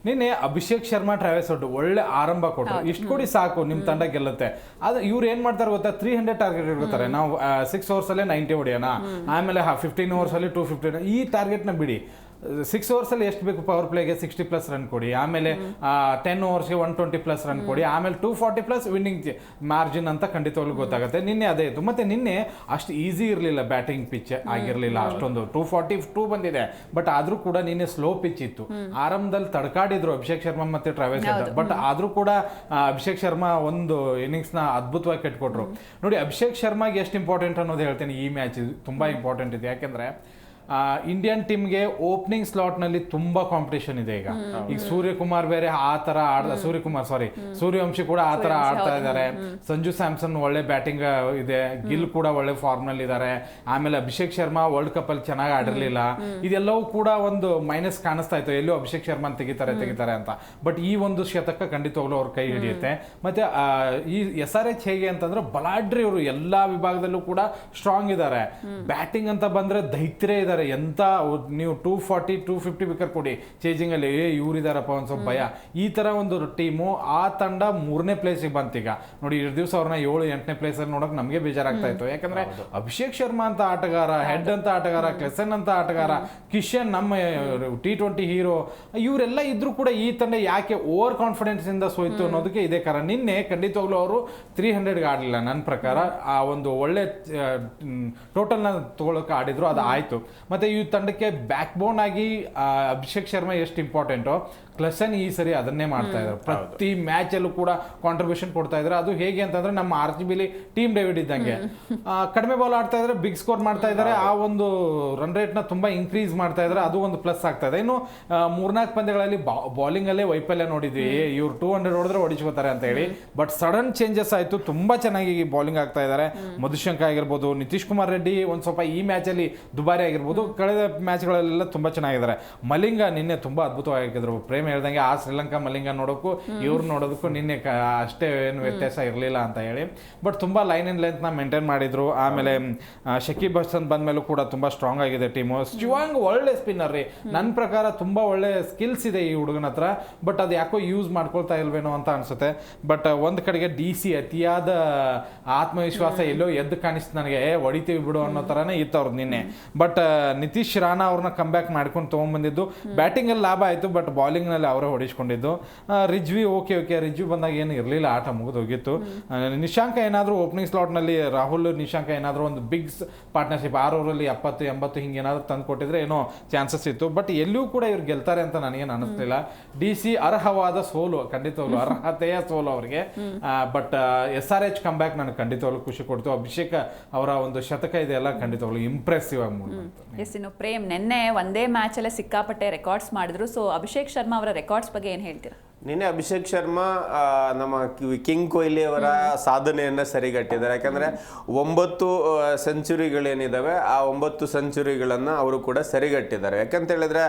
ನಿನ್ನೆ ಅಭಿಷೇಕ್ ಶರ್ಮಾ, ಟ್ರಾವಿಸ್ ಹೆಡ್ ಒಳ್ಳೆ ಆರಂಭ ಕೊಟ್ಟರು. ಇಷ್ಟು ಕೊಡಿ ಸಾಕು, ನಿಮ್ ತಂಡ ಗೆಲ್ಲುತ್ತೆ. ಅದು ಇವ್ರು ಏನ್ ಮಾಡ್ತಾರೆ ಗೊತ್ತಾ, 300 ಟಾರ್ಗೆಟ್ ಇಡ್ತಾರೆ. ನಾವು 6 overs ಅಲ್ಲಿ 90 ಹೊಡಿಯೋಣ, ಆಮೇಲೆ 15 overs ಅಲ್ಲಿ 250. ಈ ಟಾರ್ಗೆಟ್ ನ ಬಿಡಿ. 6 overs ಅಲ್ಲಿ ಎಷ್ಟು ಬೇಕು ಪವರ್ ಪ್ಲೇಗೆ 60+ ರನ್ ಕೊಡಿ, ಆಮೇಲೆ 10 overs 120+ ರನ್ ಕೊಡಿ, ಆಮೇಲೆ 240+ ವಿನ್ನಿಂಗ್ ಮಾರ್ಜಿನ್ ಅಂತ ಖಂಡಿತವಾಗ್ಲೂ ಗೊತ್ತಾಗುತ್ತೆ. ನಿನ್ನೆ ಅದೇ ಇತ್ತು. ಮತ್ತೆ ನಿನ್ನೆ ಅಷ್ಟು ಈಸಿ ಇರಲಿಲ್ಲ, ಬ್ಯಾಟಿಂಗ್ ಪಿಚ್ ಆಗಿರಲಿಲ್ಲ ಅಷ್ಟೊಂದು. 242 ಬಂದಿದೆ, ಬಟ್ ಆದ್ರೂ ಕೂಡ ನಿನ್ನೆ ಸ್ಲೋ ಪಿಚ್ ಇತ್ತು. ಆರಂಭದಲ್ಲಿ ತಡ್ಕಾಡಿದ್ರು ಅಭಿಷೇಕ್ ಶರ್ಮಾ ಮತ್ತೆ ಟ್ರಾವಿಸ್ ಹೆಡ್, ಬಟ್ ಆದ್ರೂ ಕೂಡ ಅಭಿಷೇಕ್ ಶರ್ಮಾ ಒಂದು ಇನ್ನಿಂಗ್ಸ್ ನ ಅದ್ಭುತವಾಗಿ ಕಟ್ಕೊಟ್ರು. ನೋಡಿ, ಅಭಿಷೇಕ್ ಶರ್ಮಾಗೆ ಎಷ್ಟು ಇಂಪಾರ್ಟೆಂಟ್ ಅನ್ನೋದು ಹೇಳ್ತೀನಿ. ಈ ಮ್ಯಾಚ್ ತುಂಬಾ ಇಂಪಾರ್ಟೆಂಟ್ ಇದೆ. ಯಾಕಂದ್ರೆ ಇಂಡಿಯನ್ ಟೀಮ್ಗೆ ಓಪನಿಂಗ್ ಸ್ಲಾಟ್ ನಲ್ಲಿ ತುಂಬಾ ಕಾಂಪಿಟೇಷನ್ ಇದೆ. ಈಗ ಸೂರ್ಯಕುಮಾರ್ ಬೇರೆ ಆ ತರ ಸೂರ್ಯವಂಶಿ ಕೂಡ ಆ ತರ ಆಡ್ತಾ ಇದ್ದಾರೆ. ಸಂಜು ಸ್ಯಾಮ್ಸನ್ ಒಳ್ಳೆ ಬ್ಯಾಟಿಂಗ್ ಇದೆ, ಗಿಲ್ ಕೂಡ ಒಳ್ಳೆ ಫಾರ್ಮ್ ನಲ್ಲಿ ಇದ್ದಾರೆ. ಆಮೇಲೆ ಅಭಿಷೇಕ್ ಶರ್ಮಾ ವರ್ಲ್ಡ್ ಕಪ್ ಅಲ್ಲಿ ಚೆನ್ನಾಗಿ ಆಡಿರ್ಲಿಲ್ಲ. ಇದೆಲ್ಲವೂ ಕೂಡ ಒಂದು ಮೈನಸ್ ಕಾಣಿಸ್ತಾ ಇತ್ತು, ಎಲ್ಲೂ ಅಭಿಷೇಕ್ ಶರ್ಮಾ ತೆಗಿತಾರೆ ಅಂತ. ಬಟ್ ಈ ಒಂದು ಶತಕ ಖಂಡಿತವಾಗ್ಲೂ ಅವ್ರ ಕೈ ಹಿಡಿಯುತ್ತೆ. ಮತ್ತೆ ಈ SRH ಹೇಗೆ ಅಂತಂದ್ರೆ ಬಲಾಢ್ರಿ, ಅವರು ಎಲ್ಲಾ ವಿಭಾಗದಲ್ಲೂ ಕೂಡ ಸ್ಟ್ರಾಂಗ್ ಇದ್ದಾರೆ. ಬ್ಯಾಟಿಂಗ್ ಅಂತ ಬಂದ್ರೆ ದೈತ್ಯರೇ ಇದ್ದಾರೆ. ಎಂತ ನೀವು 240-250 ವಿಕೆಟ್ ಕೊಡಿ ಚೇಜಿಂಗ್ ಅಲ್ಲಿ, ಇವರಿದಾರಪ್ಪ ಒಂದ್ ಸ್ವಲ್ಪ ಭಯ. ಈ ತರ ಒಂದು ಟೀಮು, ಆ ತಂಡ 3ನೇ ಪ್ಲೇಸಿಗೆ ಬಂತೀಗ ನೋಡಿ. ಇಷ್ಟು ದಿವಸ ಅವ್ರನ್ನ 7-8ನೇ ಪ್ಲೇಸ್ ಅಲ್ಲಿ ನೋಡಕ್ ನಮ್ಗೆ ಬೇಜಾರಾಗ್ತಾ ಇತ್ತು. ಯಾಕಂದ್ರೆ ಅಭಿಷೇಕ್ ಶರ್ಮಾ ಅಂತ ಆಟಗಾರ, ಹೆಡ್ ಅಂತ ಆಟಗಾರ, ಕ್ಲೆಸನ್ ಅಂತ ಆಟಗಾರ, ಕಿಶನ್ ನಮ್ಮ T20 ಹೀರೋ, ಇವರೆಲ್ಲ ಇದ್ರು ಕೂಡ ಈ ತಂಡ ಯಾಕೆ ಓವರ್ ಕಾನ್ಫಿಡೆನ್ಸ್ ಇಂದ ಸೋಯ್ತು ಅನ್ನೋದಕ್ಕೆ ಇದೇ ಕಾರಣ. ನಿನ್ನೆ ಖಂಡಿತವಾಗ್ಲೂ ಅವರು 300ಗೆ ಆಡಲಿಲ್ಲ ನನ್ನ ಪ್ರಕಾರ. ಆ ಒಂದು ಒಳ್ಳೆ ಟೋಟಲ್ ನ ತಗೊಳಕ್ ಆಡಿದ್ರು, ಅದು ಆಯ್ತು. ಮತ್ತೆ ಈ ತಂಡಕ್ಕೆ ಬ್ಯಾಕ್ ಬೋನ್ ಆಗಿ ಅಭಿಷೇಕ್ ಶರ್ಮಾ ಎಷ್ಟು ಇಂಪಾರ್ಟೆಂಟೋ, ಕ್ಲಸನ್ ಈ ಸರಿ ಅದನ್ನೇ ಮಾಡ್ತಾ ಇದ್ದಾರೆ. ಪ್ರತಿ ಮ್ಯಾಚ್ ಅಲ್ಲೂ ಕೂಡ ಕಾಂಟ್ರಿಬ್ಯೂಷನ್ ಕೊಡ್ತಾ ಇದ್ದಾರೆ. ಅದು ಹೇಗೆ ಅಂತಂದ್ರೆ ನಮ್ಮ RCBಲಿ ಟೀಮ್ ಡೇವಿಡ್ ಇದ್ದಂಗೆ, ಕಡಿಮೆ ಬಾಲ್ ಆಡ್ತಾ ಇದ್ದಾರೆ, ಬಿಗ್ ಸ್ಕೋರ್ ಮಾಡ್ತಾ ಇದ್ದಾರೆ, ಆ ಒಂದು ರನ್ ರೇಟ್ ನ ತುಂಬಾ ಇನ್ಕ್ರೀಸ್ ಮಾಡ್ತಾ ಇದ್ದಾರೆ. ಅದು ಒಂದು ಪ್ಲಸ್ ಆಗ್ತಾ ಇದೆ. ಇನ್ನು 3-4 ಪಂದ್ಯಗಳಲ್ಲಿ ಬೌಲಿಂಗ್ ಅಲ್ಲೇ ವೈಫಲ್ಯ ನೋಡಿದ್ವಿ. ಇವ್ರು 200 ಹೊಡೆದ್ರೆ ಹೊಡಿಸ್ಕೋತಾರೆ ಅಂತ ಹೇಳಿ, ಬಟ್ ಸಡನ್ ಚೇಂಜಸ್ ಆಯ್ತು. ತುಂಬಾ ಚೆನ್ನಾಗಿ ಬೌಲಿಂಗ್ ಆಗ್ತಾ ಇದ್ದಾರೆ. ಮಧುಶಂಕ ಆಗಿರ್ಬೋದು, ನಿತೀಶ್ ಕುಮಾರ್ ರೆಡ್ಡಿ ಒಂದ್ ಸ್ವಲ್ಪ ಈ ಮ್ಯಾಚ್ ಅಲ್ಲಿ ದುಬಾರಿ ಆಗಿರ್ಬೋದು, ಕಳೆದ ಮ್ಯಾಚ್ಗಳೆಲ್ಲ ತುಂಬಾ ಚೆನ್ನಾಗಿದ್ದಾರೆ. ಮಲಿಂಗ ನಿನ್ನೆ ತುಂಬಾ ಅದ್ಭುತವಾಗಿದ್ರು. ಪ್ರೇಮ್ ಹೇಳ್ದಂಗೆ ಆ ಶ್ರೀಲಂಕಾ ಮಲಿಂಗ ನೋಡೋಕ್ಕೂ ಇವ್ರು ನೋಡೋದಕ್ಕೂ ನಿನ್ನೆ ಅಷ್ಟೇ ಏನು ವ್ಯತ್ಯಾಸ ಇರಲಿಲ್ಲ ಅಂತ ಹೇಳಿ. ಬಟ್ ತುಂಬಾ ಲೈನ್ ಇನ್ ಲೆಂತ್ ನ ಮೇಂಟೈನ್ ಮಾಡಿದ್ರು. ಆಮೇಲೆ ಶಕೀಬ್ ಹಸನ್ ಬಂದ್ಮೇಲೂ ಕೂಡ ತುಂಬಾ ಸ್ಟ್ರಾಂಗ್ ಆಗಿದೆ ಟೀಮು. ಶಿವಾಂಗ್ ಒಳ್ಳೆ ಸ್ಪಿನ್ನರ್ ರೀ, ನನ್ನ ಪ್ರಕಾರ ತುಂಬಾ ಒಳ್ಳೆ ಸ್ಕಿಲ್ಸ್ ಇದೆ ಈ ಹುಡುಗನ ಹತ್ರ. ಬಟ್ ಅದು ಯಾಕೋ ಯೂಸ್ ಮಾಡ್ಕೊಳ್ತಾ ಇಲ್ವೇನೋ ಅಂತ ಅನ್ಸುತ್ತೆ. ಬಟ್ ಒಂದ್ ಕಡೆಗೆ DC ಅತಿಯಾದ ಆತ್ಮವಿಶ್ವಾಸ ಎಲ್ಲೋ ಎದ್ದು ಕಾಣಿಸ್ತು ನನಗೆ, ಹೊಡಿತೀವಿ ಬಿಡು ಅನ್ನೋ ತರಾನೇ ಇತ್ತು ಅವ್ರದ್ದು ನಿನ್ನೆ. ಬಟ್ ನಿತೀಶ್ ರಾಣಾ ಅವ್ರನ್ನ ಕಮ್ ಬ್ಯಾಕ್ ಮಾಡ್ಕೊಂಡು ತೊಗೊಂಡ್ಬಂದಿದ್ದು. ಬ್ಯಾಟಿಂಗ್ ಅಲ್ಲಿ ಲಾಭ ಆಯ್ತು, ಬಟ್ ಬಾಲಿಂಗ್ ನಲ್ಲಿ ಅವರೇ ಹೊಡಿಸ್ಕೊಂಡಿದ್ದು. ರಿಜ್ವಿ ಓಕೆ ರಿಜ್ವಿ ಬಂದಾಗ ಏನು ಇರಲಿಲ್ಲ, ಆಟ ಮುಗಿದು ಹೋಗಿತ್ತು. ನಿಶಾಂಕ ಏನಾದರೂ ಓಪನಿಂಗ್ ಸ್ಲಾಟ್ ನಲ್ಲಿ ರಾಹುಲ್ ನಿಶಾಂಕ ಏನಾದರೂ ಒಂದು ಬಿಗ್ ಪಾರ್ಟ್ನರ್ಶಿಪ್ 6 ಓವರಲ್ಲಿ 70-80 ಹಿಂಗೆ ಏನಾದರೂ ತಂದು ಕೊಟ್ಟಿದ್ರೆ ಏನೋ ಚಾನ್ಸಸ್ ಇತ್ತು. ಬಟ್ ಎಲ್ಲೂ ಕೂಡ ಇವ್ರು ಗೆಲ್ತಾರೆ ಅಂತ ನನಗೇನು ಅನಿಸ್ಲಿಲ್ಲ. DC ಅರ್ಹವಾದ ಸೋಲು, ಖಂಡಿತವಾಗ್ಲು ಅರ್ಹತೆಯ ಸೋಲು ಅವ್ರಿಗೆ. ಬಟ್ SRH ಕಮ್ ಬ್ಯಾಕ್ ನನಗೆ ಖಂಡಿತವಾಗ್ಲು ಖುಷಿ ಕೊಡ್ತು. ಅಭಿಷೇಕ್ ಅವರ ಒಂದು ಶತಕ ಇದೆಯಲ್ಲ ಖಂಡಿತವಾಗ್ಲು ಇಂಪ್ರೆಸಿವ್ ಆಗಿ ಮೂಡಿ. ಇನ್ನು ಪ್ರೇಮ್, ನಿನ್ನೆ ಒಂದೇ ಮ್ಯಾಚ್ ಅಲ್ಲೇ ಸಿಕ್ಕಾಪಟ್ಟೆ ರೆಕಾರ್ಡ್ಸ್ ಮಾಡಿದ್ರು. ಸೊ ಅಭಿಷೇಕ್ ಶರ್ಮಾ ಅವರ ರೆಕಾರ್ಡ್ಸ್ ಬಗ್ಗೆ ಏನು ಹೇಳ್ತೀರಾ? ನಿನ್ನೆ ಅಭಿಷೇಕ್ ಶರ್ಮಾ ನಮ್ಮ ಕಿಂಗ್ ಕೊಹ್ಲಿ ಅವರ ಸಾಧನೆಯನ್ನ ಸರಿಗಟ್ಟಿದ್ದಾರೆ. ಯಾಕಂದ್ರೆ 9 ಸೆಂಚುರಿಗಳೇನಿದಾವೆ ಆ 9 ಸೆಂಚುರಿಗಳನ್ನ ಅವರು ಕೂಡ ಸರಿಗಟ್ಟಿದ್ದಾರೆ. ಯಾಕಂತ ಹೇಳಿದ್ರೆ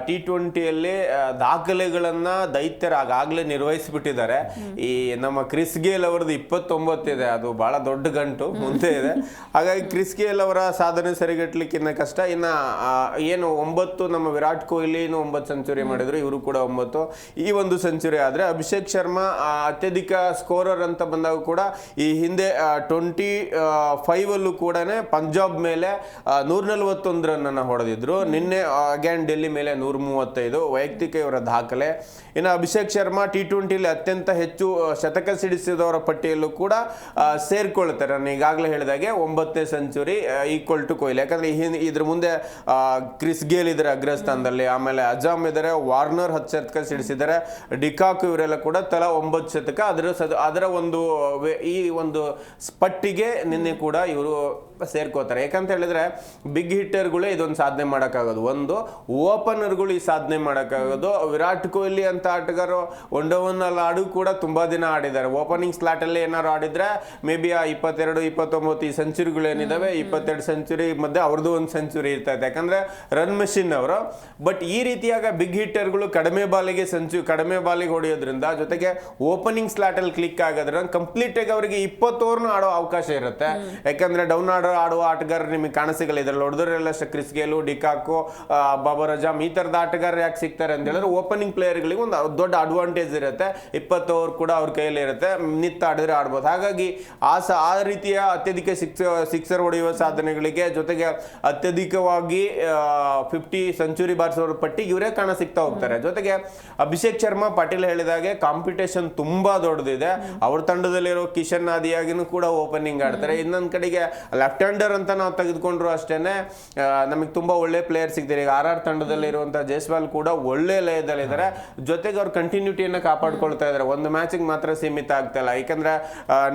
T20ಯಲ್ಲಿ ದಾಖಲೆಗಳನ್ನ ದೈತ್ಯರು ಆಗಾಗ್ಲೇ ನಿರ್ವಹಿಸಿಬಿಟ್ಟಿದ್ದಾರೆ. ಈ ನಮ್ಮ ಕ್ರಿಸ್ ಗೇಲ್ ಅವರದ್ದು 29 ಇದೆ, ಅದು ಬಹಳ ದೊಡ್ಡ ಗಂಟು ಮುಂದೆ ಇದೆ. ಹಾಗಾಗಿ ಕ್ರಿಸ್ ಗೇಲ್ ಅವರ ಸಾಧನೆ ಸರಿಗಟ್ಟಲಿಕ್ಕಿನ್ನ ಕಷ್ಟ. ಇನ್ನ ಏನು 9 ನಮ್ಮ ವಿರಾಟ್ ಕೊಹ್ಲಿ 9 ಸೆಂಚುರಿ ಮಾಡಿದ್ರು, ಇವರು ಕೂಡ 9. ಈ ಒಂದು ಸೆಂಚುರಿ ಆದರೆ ಅಭಿಷೇಕ್ ಶರ್ಮಾ ಅತ್ಯಧಿಕ ಸ್ಕೋರರ್ ಅಂತ ಬಂದಾಗ ಕೂಡ ಈ ಹಿಂದೆ 25 ಕೂಡ ಪಂಜಾಬ್ ಮೇಲೆ 141 ರನ್ ಹೊಡೆದಿದ್ರು. ನಿನ್ನೆ ಅಗೇನ್ ಡೆಲ್ಲಿ ಮೇಲೆ 135 ವೈಯಕ್ತಿಕ ಇವರ ದಾಖಲೆ. ಇನ್ನು ಅಭಿಷೇಕ್ ಶರ್ಮಾ T20 ಅತ್ಯಂತ ಹೆಚ್ಚು ಶತಕ ಸಿಡಿಸಿದವರ ಪಟ್ಟಿಯಲ್ಲೂ ಕೂಡ ಸೇರ್ಕೊಳ್ತಾರೆ. ನಾನು ಈಗಾಗಲೇ ಹೇಳಿದಾಗೆ 9ನೇ ಸೆಂಚುರಿ ಈಕ್ವಲ್ ಟು ಕೊಹ್ಲಿ. ಯಾಕಂದ್ರೆ ಇದ್ರ ಮುಂದೆ ಕ್ರಿಸ್ ಗೇಲ್ ಇದ್ದಾರೆ ಅಗ್ರಸ್ಥಾನದಲ್ಲಿ, ಆಮೇಲೆ ಅಜಾಮ್ ಇದ್ದಾರೆ, ವಾರ್ನರ್ 10 ಶತಕ ಸಿಡಿಸಿದ್ದಾರೆ, ಡಿಕಾಕ್ ಇವರೆಲ್ಲ ಕೂಡ ತಲಾ 9 ಶತಕ. ಅದರ ಈ ಒಂದು ಪಟ್ಟಿಗೆ ನಿನ್ನೆ ಕೂಡ ಇವರು ಸೇರ್ಕೋತಾರೆ. ಯಾಕಂತ ಹೇಳಿದ್ರೆ ಬಿಗ್ ಹಿಟ್ಟರ್ಗಳೇ ಇದೊಂದು ಸಾಧನೆ ಮಾಡೋಕ್ಕಾಗೋದು, ಒಂದು ಓಪನರ್ಗಳು ಈ ಸಾಧನೆ ಮಾಡೋಕ್ಕಾಗೋದು. ವಿರಾಟ್ ಕೊಹ್ಲಿ ಅಂತ ಆಟಗಾರರು ಒನ್-ಡೇ-ಒನ್ನಲ್ಲಿ ಆಡು ಕೂಡ ತುಂಬಾ ದಿನ ಆಡಿದ್ದಾರೆ. ಓಪನಿಂಗ್ ಸ್ಲಾಟ್ ಅಲ್ಲಿ ಏನಾದ್ರು ಆಡಿದ್ರೆ ಮೇ ಬಿ ಆ 22, 29 ಈ ಸೆಂಚುರಿಗಳು ಏನಿದಾವೆ, 22 ಸೆಂಚುರಿ ಮಧ್ಯೆ ಅವ್ರದ್ದು ಒಂದು ಸೆಂಚುರಿ ಇರ್ತೈತೆ. ಯಾಕಂದ್ರೆ ರನ್ ಮೆಷಿನ್ ಅವರು. ಬಟ್ ಈ ರೀತಿಯಾಗ ಬಿಗ್ ಹಿಟ್ಟರ್ಗಳು ಕಡಿಮೆ ಬಾಲಿಗೆ ಹೊಡೆಯೋದ್ರಿಂದ, ಜೊತೆಗೆ ಓಪನಿಂಗ್ ಸ್ಲಾಟ್ ಅಲ್ಲಿ ಕ್ಲಿಕ್ ಆಗೋದ್ರಿಂದ ಕಂಪ್ಲೀಟ್ ಆಗಿ ಅವರಿಗೆ 20 ಓವರ್ನು ಆಡೋ ಅವಕಾಶ ಇರುತ್ತೆ. ಯಾಕಂದ್ರೆ ಡೌನ್ ಆಡುವ ಆಟಗಾರರು ನಿಮಗೆ ಕಾಣಿಸಿಗಲ್ಲ. ಇದ್ರಲ್ಲಿ ಹೊಡೆದ್ರೆಲ್ಲ ಕ್ರಿಸ್ ಗೇಲು, ಡಿಕಾಕು, ಬಾಬರ್ ಅಜಾಮ್ ಈ ತರದ ಆಟಗಾರರು ಯಾಕೆ ಸಿಗ್ತಾರೆ ಅಂತ ಹೇಳಿದ್ರೆ ಓಪನಿಂಗ್ ಪ್ಲೇಯರ್ಗಳಿಗೆ ಒಂದು ದೊಡ್ಡ ಅಡ್ವಾಂಟೇಜ್ ಇರುತ್ತೆ. 20 ಓವರ್ ಕೂಡ ಅವ್ರ ಕೈಯಲ್ಲಿ ಇರುತ್ತೆ, ನಿತ್ತ ಆಡಿದ್ರೆ ಆಡ್ಬೋದು. ಹಾಗಾಗಿ ಆ ರೀತಿಯ ಅತ್ಯಧಿಕ ಸಿಕ್ಸರ್ ಹೊಡೆಯುವ ಸಾಧನೆಗಳಿಗೆ, ಜೊತೆಗೆ ಅತ್ಯಧಿಕವಾಗಿ 50 ಸೆಂಚುರಿ ಬಾರಿಸೋರ ಪಟ್ಟಿ ಇವರೇ ಕಾಣ ಸಿಗ್ತಾ ಹೋಗ್ತಾರೆ. ಜೊತೆಗೆ ಅಭಿಷೇಕ್ ಶರ್ಮಾ ಪಾಟೀಲ್ ಹೇಳಿದಾಗೆ ಕಾಂಪಿಟೇಷನ್ ತುಂಬಾ ದೊಡ್ಡದಿದೆ. ಅವ್ರ ತಂಡದಲ್ಲಿರೋ ಕಿಶನ್ ಆದಿಯಾಗಿನೂ ಕೂಡ ಓಪನಿಂಗ್ ಆಡ್ತಾರೆ. ಇನ್ನೊಂದ್ ಕಡೆಗೆ ಲೆಫ್ಟ್ ಹ್ಯಾಂಡರ್ ಅಂತ ನಾವು ತೆಗೆದುಕೊಂಡ್ರು ಅಷ್ಟೇನೆ ನಮಗೆ ತುಂಬಾ ಒಳ್ಳೆ ಪ್ಲೇಯರ್ ಸಿಗ್ತಾರೆ. ಈಗ RR ತಂಡದಲ್ಲಿ ಇರುವಂತಹ ಜೈಸ್ವಾಲ್ ಕೂಡ ಒಳ್ಳೆ ಲಯದಲ್ಲಿದ್ದಾರೆ. ಜೊತೆಗೆ ಅವ್ರ ಕಂಟಿನ್ಯೂಟಿಯನ್ನು ಕಾಪಾಡ್ಕೊಳ್ತಾ ಇದ್ದಾರೆ. ಒಂದು ಮ್ಯಾಚಿಗೆ ಮಾತ್ರ ಸೀಮಿತ ಆಗ್ತಾ ಇಲ್ಲ. ಯಾಕಂದ್ರೆ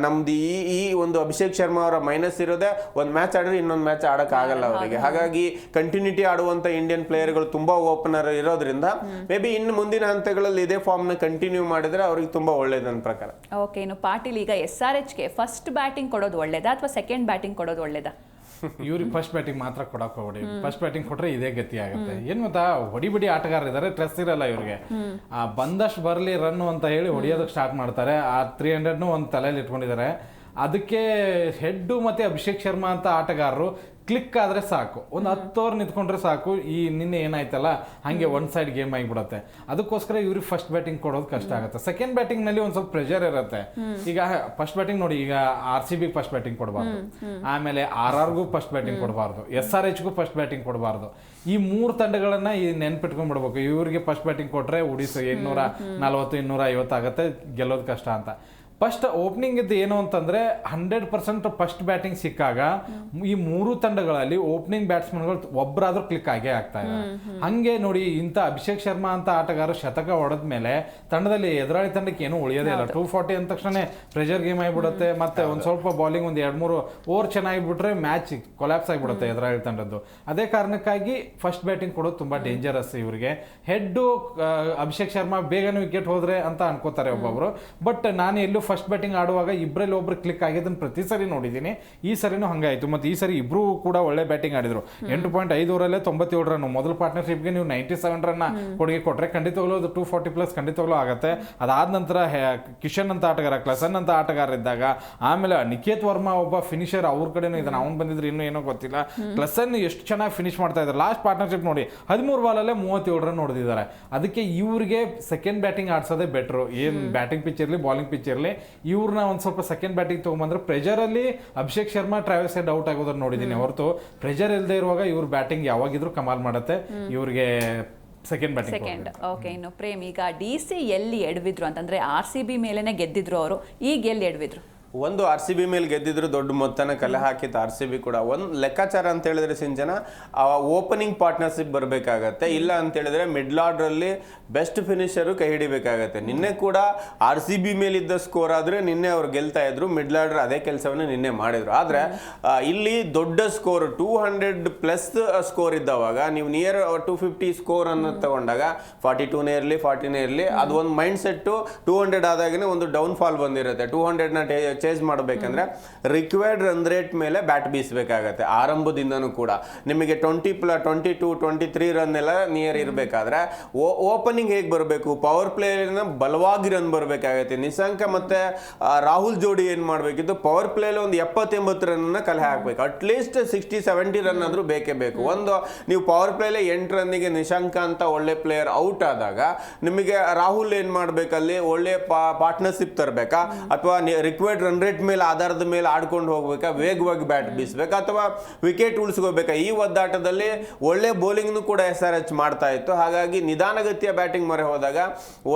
ನಮ್ದು ಈ ಒಂದು ಅಭಿಷೇಕ್ ಶರ್ಮಾ ಅವರ ಮೈನಸ್ ಇರೋದೇ ಒಂದು ಮ್ಯಾಚ್ ಆಡಿದ್ರೆ ಇನ್ನೊಂದು ಮ್ಯಾಚ್ ಆಡಕ್ ಆಗಲ್ಲ ಅವರಿಗೆ. ಹಾಗಾಗಿ ಕಂಟಿನ್ಯೂಟಿ ಆಡುವಂತ ಇಂಡಿಯನ್ ಪ್ಲೇಯರ್ಗಳು ತುಂಬಾ ಓಪನರ್ ಇರೋದ್ರಿಂದ ಮೇ ಬಿ ಇನ್ನು ಮುಂದಿನ ಹಂತಗಳಲ್ಲಿ ಇದೇ ಫಾರ್ಮ್ ನ ಕಂಟಿನ್ಯೂ ಮಾಡಿದ್ರೆ ಅವ್ರಿಗೆ ತುಂಬಾ ಒಳ್ಳೇದು ನನ್ನ ಪ್ರಕಾರ. ಓಕೆ, ಇನ್ನು ಪಾಟೀಲ್ ಈಗ SRHಗೆ ಫಸ್ಟ್ ಬ್ಯಾಟಿಂಗ್ ಕೊಡೋದು ಒಳ್ಳೇದಾ ಅಥವಾ ಸೆಕೆಂಡ್ ಬ್ಯಾಟಿಂಗ್ ಕೊಡೋದು ಒಳ್ಳೇದಾ? ಇವ್ರಿಗೆ ಫಸ್ಟ್ ಬ್ಯಾಟಿಂಗ್ ಮಾತ್ರ ಕೊಡಕ್ ಹೋಗ್ಬೇಡಿ. ಫಸ್ಟ್ ಬ್ಯಾಟಿಂಗ್ ಕೊಟ್ರೆ ಇದೇ ಗತಿ ಆಗುತ್ತೆ. ಏನ್ ಗೊತ್ತಾ, ಹೊಡಿ ಆಟಗಾರ ಇದಾರೆ, ಸ್ಟ್ರೆಸ್ ಇರಲ್ಲ ಇವ್ರಿಗೆ. ಬಂದಷ್ಟು ಬರ್ಲಿ ರನ್ ಅಂತ ಹೇಳಿ ಹೊಡಿಯೋದಕ್ಕೆ ಸ್ಟಾರ್ಟ್ ಮಾಡ್ತಾರೆ. ಆ 300 ಒಂದು ತಲೆಯಲ್ಲಿ ಇಟ್ಕೊಂಡಿದ್ದಾರೆ. ಅದಕ್ಕೆ ಹೆಡ್ಡು ಮತ್ತೆ ಅಭಿಷೇಕ್ ಶರ್ಮಾ ಅಂತ ಆಟಗಾರರು ಕ್ಲಿಕ್ ಆದ್ರೆ ಸಾಕು, ಒಂದು 10 ಓವರ್ ನಿಂತ್ಕೊಂಡ್ರೆ ಸಾಕು. ಈ ನಿನ್ನೆ ಏನಾಯ್ತಲ್ಲ ಹಂಗೆ ಒನ್ ಸೈಡ್ ಗೇಮ್ ಆಗಿಬಿಡುತ್ತೆ. ಅದಕ್ಕೋಸ್ಕರ ಇವ್ರಿಗೆ ಫಸ್ಟ್ ಬ್ಯಾಟಿಂಗ್ ಕೊಡೋದು ಕಷ್ಟ ಆಗುತ್ತೆ. ಸೆಕೆಂಡ್ ಬ್ಯಾಟಿಂಗ್ ನಲ್ಲಿ ಒಂದ್ ಸ್ವಲ್ಪ ಪ್ರೆಷರ್ ಇರುತ್ತೆ. ಈಗ ಫಸ್ಟ್ ಬ್ಯಾಟಿಂಗ್ ನೋಡಿ, ಈಗ RCB ಫಸ್ಟ್ ಬ್ಯಾಟಿಂಗ್ ಕೊಡಬಾರ್ದು, ಆಮೇಲೆ RRಗೂ ಫಸ್ಟ್ ಬ್ಯಾಟಿಂಗ್ ಕೊಡಬಾರ್ದು, SRHಗೂ ಫಸ್ಟ್ ಬ್ಯಾಟಿಂಗ್ ಕೊಡಬಾರ್ದು. ಈ 3 ತಂಡಗಳನ್ನ ನೆನ್ಪಿಟ್ಕೊಂಡ್ಬಿಡ್ಬೇಕು. ಇವ್ರಿಗೆ ಫಸ್ಟ್ ಬ್ಯಾಟಿಂಗ್ ಕೊಟ್ರೆ ಉಡಿಸು 240, 250 ಆಗುತ್ತೆ, ಗೆಲ್ಲೋದು ಕಷ್ಟ ಅಂತ. ಫಸ್ಟ್ ಓಪನಿಂಗ್ ಇದ್ದು ಏನು ಅಂತಂದ್ರೆ 100% ಫಸ್ಟ್ ಬ್ಯಾಟಿಂಗ್ ಸಿಕ್ಕಾಗ ಈ 3 ತಂಡಗಳಲ್ಲಿ ಓಪನಿಂಗ್ ಬ್ಯಾಟ್ಸ್ಮನ್ಗಳು ಒಬ್ಬರಾದ್ರೂ ಕ್ಲಿಕ್ ಆಗೇ ಆಗ್ತಾ ಇದೆ. ಹಂಗೆ ನೋಡಿ, ಇಂಥ ಅಭಿಷೇಕ್ ಶರ್ಮಾ ಅಂತ ಆಟಗಾರ ಶತಕ ಹೊಡೆದ್ಮೇಲೆ ತಂಡದಲ್ಲಿ ಎದುರಾಳಿ ತಂಡಕ್ಕೆ ಏನೂ ಉಳಿಯೋದೇ ಇಲ್ಲ. 240 ಅಂದ ತಕ್ಷಣ ಪ್ರೆಷರ್ ಗೇಮ್ ಆಗಿಬಿಡುತ್ತೆ. ಮತ್ತೆ ಒಂದ್ ಸ್ವಲ್ಪ ಬೌಲಿಂಗ್ ಒಂದು 2-3 ಓವರ್ ಚೆನ್ನಾಗಿ ಬಿಟ್ರೆ ಮ್ಯಾಚ್ ಕೊಲ್ಯಾಪ್ಸ್ ಆಗಿಬಿಡುತ್ತೆ ಎದುರಾಳಿ ತಂಡದ್ದು. ಅದೇ ಕಾರಣಕ್ಕಾಗಿ ಫಸ್ಟ್ ಬ್ಯಾಟಿಂಗ್ ಕೊಡೋದು ತುಂಬಾ ಡೇಂಜರಸ್ ಇವರಿಗೆ. ಹೆಡ್ ಅಭಿಷೇಕ್ ಶರ್ಮಾ ಬೇಗನೆ ವಿಕೆಟ್ ಹೋದ್ರೆ ಅಂತ ಅನ್ಕೋತಾರೆ ಒಬ್ಬೊಬ್ರು. ಬಟ್ ನಾನು ಎಲ್ಲೂ ಫಸ್ಟ್ ಬ್ಯಾಟಿಂಗ್ ಆಡುವಾಗ ಇಬ್ಬರಲ್ಲಿ ಒಬ್ರು ಕ್ಲಿಕ್ ಆಗಿದ್ದನ್ನು ಪ್ರತಿ ಸರಿ ನೋಡಿದ್ದೀನಿ. ಈ ಸರಿನೂ ಹಂಗಾಯ್ತು. ಮತ್ತೆ ಈ ಸರಿ ಇಬ್ರು ಕೂಡ ಒಳ್ಳೆ ಬ್ಯಾಟಿಂಗ್ ಆಡಿದ್ರು. 8.5 ಓವರಲ್ಲೇ 97 ರನ್. ಮೊದಲ ಪಾರ್ಟ್ನರ್ಶಿಪ್ಗೆ ನೀವು 97 ರನ್ ಕೊಡುಗೆ ಕೊಟ್ರೆ ಖಂಡಿತವಾಗ್ಲೂ ಅದು 240+ ಖಂಡಿತವಾಗ್ಲೂ ಆಗುತ್ತೆ. ಅದಾದ ನಂತರ ಕಿಶನ್ ಅಂತ ಆಟಗಾರ, ಕ್ಲಸನ್ ಅಂತ ಆಟಗಾರ ಇದ್ದಾಗ, ಆಮೇಲೆ ನಿಖೇತ್ ವರ್ಮಾ ಒಬ್ಬ ಫಿನಿಷರ್, ಅವ್ರ ಕಡೆನೂ ಇದ್ದಾನೆ. ಅವ್ನು ಬಂದಿದ್ರೆ ಇನ್ನೂ ಏನೋ ಗೊತ್ತಿಲ್ಲ. ಕ್ಲಸನ್ ಎಷ್ಟು ಚೆನ್ನಾಗಿ ಫಿನಿಶ್ ಮಾಡ್ತಾ ಇದ್ದಾರೆ. ಲಾಸ್ಟ್ ಪಾರ್ಟ್ನರ್ಶಿಪ್ ನೋಡಿ 13 ಬಾಲಲ್ಲೇ 37 ರನ್ ಹೊಡೆದಿದ್ದಾರೆ. ಅದಕ್ಕೆ ಇವ್ರಿಗೆ ಸೆಕೆಂಡ್ ಬ್ಯಾಟಿಂಗ್ ಆಡ್ಸೋದೇ ಬೆಟ್ರು. ಏನ್ ಬ್ಯಾಟಿಂಗ್ ಪಿಚ್ ಇರಲಿ ಬಾಲಿಂಗ್ ಪಿಚ್ ಇರಲಿ, ಇವ್ರನ್ನ ಒಂದ್ ಸ್ವಲ್ಪ ಸೆಕೆಂಡ್ ಬ್ಯಾಟಿಂಗ್ ತಗೊಂಡ್ಬಂದ್ರೆ ಪ್ರೆಷರ್ ಅಲ್ಲಿ Abhishek Sharma Travis Head out ಆಗೋದನ್ನ ನೋಡಿದೀನಿ ಹೊರತು ಪ್ರೆಷರ್ ಇಲ್ಲದೆ ಇರುವಾಗ ಇವ್ರ ಬ್ಯಾಟಿಂಗ್ ಯಾವಾಗಿದ್ರು ಕಮಾಲ್ ಮಾಡುತ್ತೆ. ಇವ್ರಿಗೆ ಸೆಕೆಂಡ್ ಬ್ಯಾಟಿಂಗ್. ಓಕೆ, ಇನ್ನು ಪ್ರೇಮ್, ಈಗ DC ಎಲ್ಲಿ ಎಡವಿದ್ರು ಅಂತಂದ್ರೆ RCB ಮೇಲೆನೆ ಗೆದ್ದಿದ್ರು ಅವರು, ಈಗ ಎಲ್ಲಿ ಎಡವಿದ್ರು? ಒಂದು RCB ಮೇಲೆ ಗೆದ್ದಿದ್ರು, ದೊಡ್ಡ ಮೊತ್ತನ ಕಲೆ ಹಾಕಿತ್ತು RCB ಕೂಡ. ಒಂದು ಲೆಕ್ಕಾಚಾರ ಅಂತ ಹೇಳಿದ್ರೆ ಸಿಂಚನ ಓಪನಿಂಗ್ ಪಾರ್ಟ್ನರ್ಶಿಪ್ ಬರಬೇಕಾಗತ್ತೆ. ಇಲ್ಲ ಅಂತ ಹೇಳಿದ್ರೆ ಮಿಡ್ಲ್ ಆರ್ಡರ್ ಅಲ್ಲಿ ಬೆಸ್ಟ್ ಫಿನಿಷರು ಕೈ ಹಿಡಿಬೇಕಾಗತ್ತೆ. ನಿನ್ನೆ ಕೂಡ RCB ಮೇಲಿದ್ದ ಸ್ಕೋರ್ ಆದ್ರೆ ನಿನ್ನೆ ಅವ್ರು ಗೆಲ್ತಾ ಇದ್ರು. ಮಿಡ್ಲ್ ಆರ್ಡರ್ ಅದೇ ಕೆಲಸವನ್ನ ನಿನ್ನೆ ಮಾಡಿದ್ರು. ಆದ್ರೆ ಇಲ್ಲಿ ದೊಡ್ಡ ಸ್ಕೋರ್ 200+ ಸ್ಕೋರ್ ಇದ್ದವಾಗ ನೀವು ನಿಯರ್ 250 ಸ್ಕೋರ್ ಅನ್ನು ತಗೊಂಡಾಗ 42ನೇ ಇರಲಿ 40ನೇ ಇರಲಿ, ಅದು ಒಂದು ಮೈಂಡ್ ಸೆಟ್ 200 ಆದಾಗನೇ ಒಂದು ಡೌನ್ ಫಾಲ್ ಬಂದಿರುತ್ತೆ. 200ನ ಚೇಸ್ ಮಾಡಬೇಕಂದ್ರೆ ರಿಕ್ವೈರ್ಡ್ ರನ್ ರೇಟ್ ಮೇಲೆ ಬ್ಯಾಟ್ ಬೀಸಬೇಕಾಗತ್ತೆ ಆರಂಭದಿಂದನೂ ಕೂಡ. ನಿಮಗೆ 22, 23 ರನ್ ಎಲ್ಲ ನಿಯರ್ ಇರಬೇಕಾದ್ರೆ ಓಪನಿಂಗ್ ಹೇಗೆ ಬರಬೇಕು, ಪವರ್ ಪ್ಲೇನ ಬಲವಾಗಿ ರನ್ ಬರಬೇಕಾಗತ್ತೆ. ನಿಶಾಂಕ ಮತ್ತೆ ರಾಹುಲ್ ಜೋಡಿ ಏನ್ ಮಾಡಬೇಕಿತ್ತು, ಪವರ್ ಪ್ಲೇಲಿ ಒಂದು 70-80 ರನ್ ಕಲೆ ಹಾಕ್ಬೇಕು. ಅಟ್ಲೀಸ್ಟ್ 60-70 ರನ್ ಆದ್ರೂ ಬೇಕೇ ಬೇಕು. ಒಂದು ನೀವು ಪವರ್ ಪ್ಲೇಲೆ 8 ರನ್ನಿಗೆ ನಿಶಾಂಕ ಅಂತ ಒಳ್ಳೆ ಪ್ಲೇಯರ್ ಔಟ್ ಆದಾಗ ನಿಮಗೆ ರಾಹುಲ್ ಏನ್ ಮಾಡ್ಬೇಕಲ್ಲಿ, ಒಳ್ಳೆ ಪಾರ್ಟ್ನರ್ಶಿಪ್ ತರಬೇಕಾ ಅಥವಾ ರಿಕ್ವೈರ್ಡ್ ರನ್ ರೇಟ್ ಮೇಲೆ ಆಧಾರದ ಮೇಲೆ ಆಡ್ಕೊಂಡು ಹೋಗ್ಬೇಕಾ, ವೇಗವಾಗಿ ಬ್ಯಾಟ್ ಬೀಸಬೇಕಾ ಅಥವಾ ವಿಕೆಟ್ ಉಳಿಸ್ಕೋಬೇಕಾ? ಈ ಒದ್ದಾಟದಲ್ಲಿ ಒಳ್ಳೆ ಬೌಲಿಂಗ್ ಕೂಡ SRH ಮಾಡ್ತಾ ಇತ್ತು. ಹಾಗಾಗಿ ನಿಧಾನಗತಿಯ ಬ್ಯಾಟಿಂಗ್ ಮೊರೆ ಹೋದಾಗ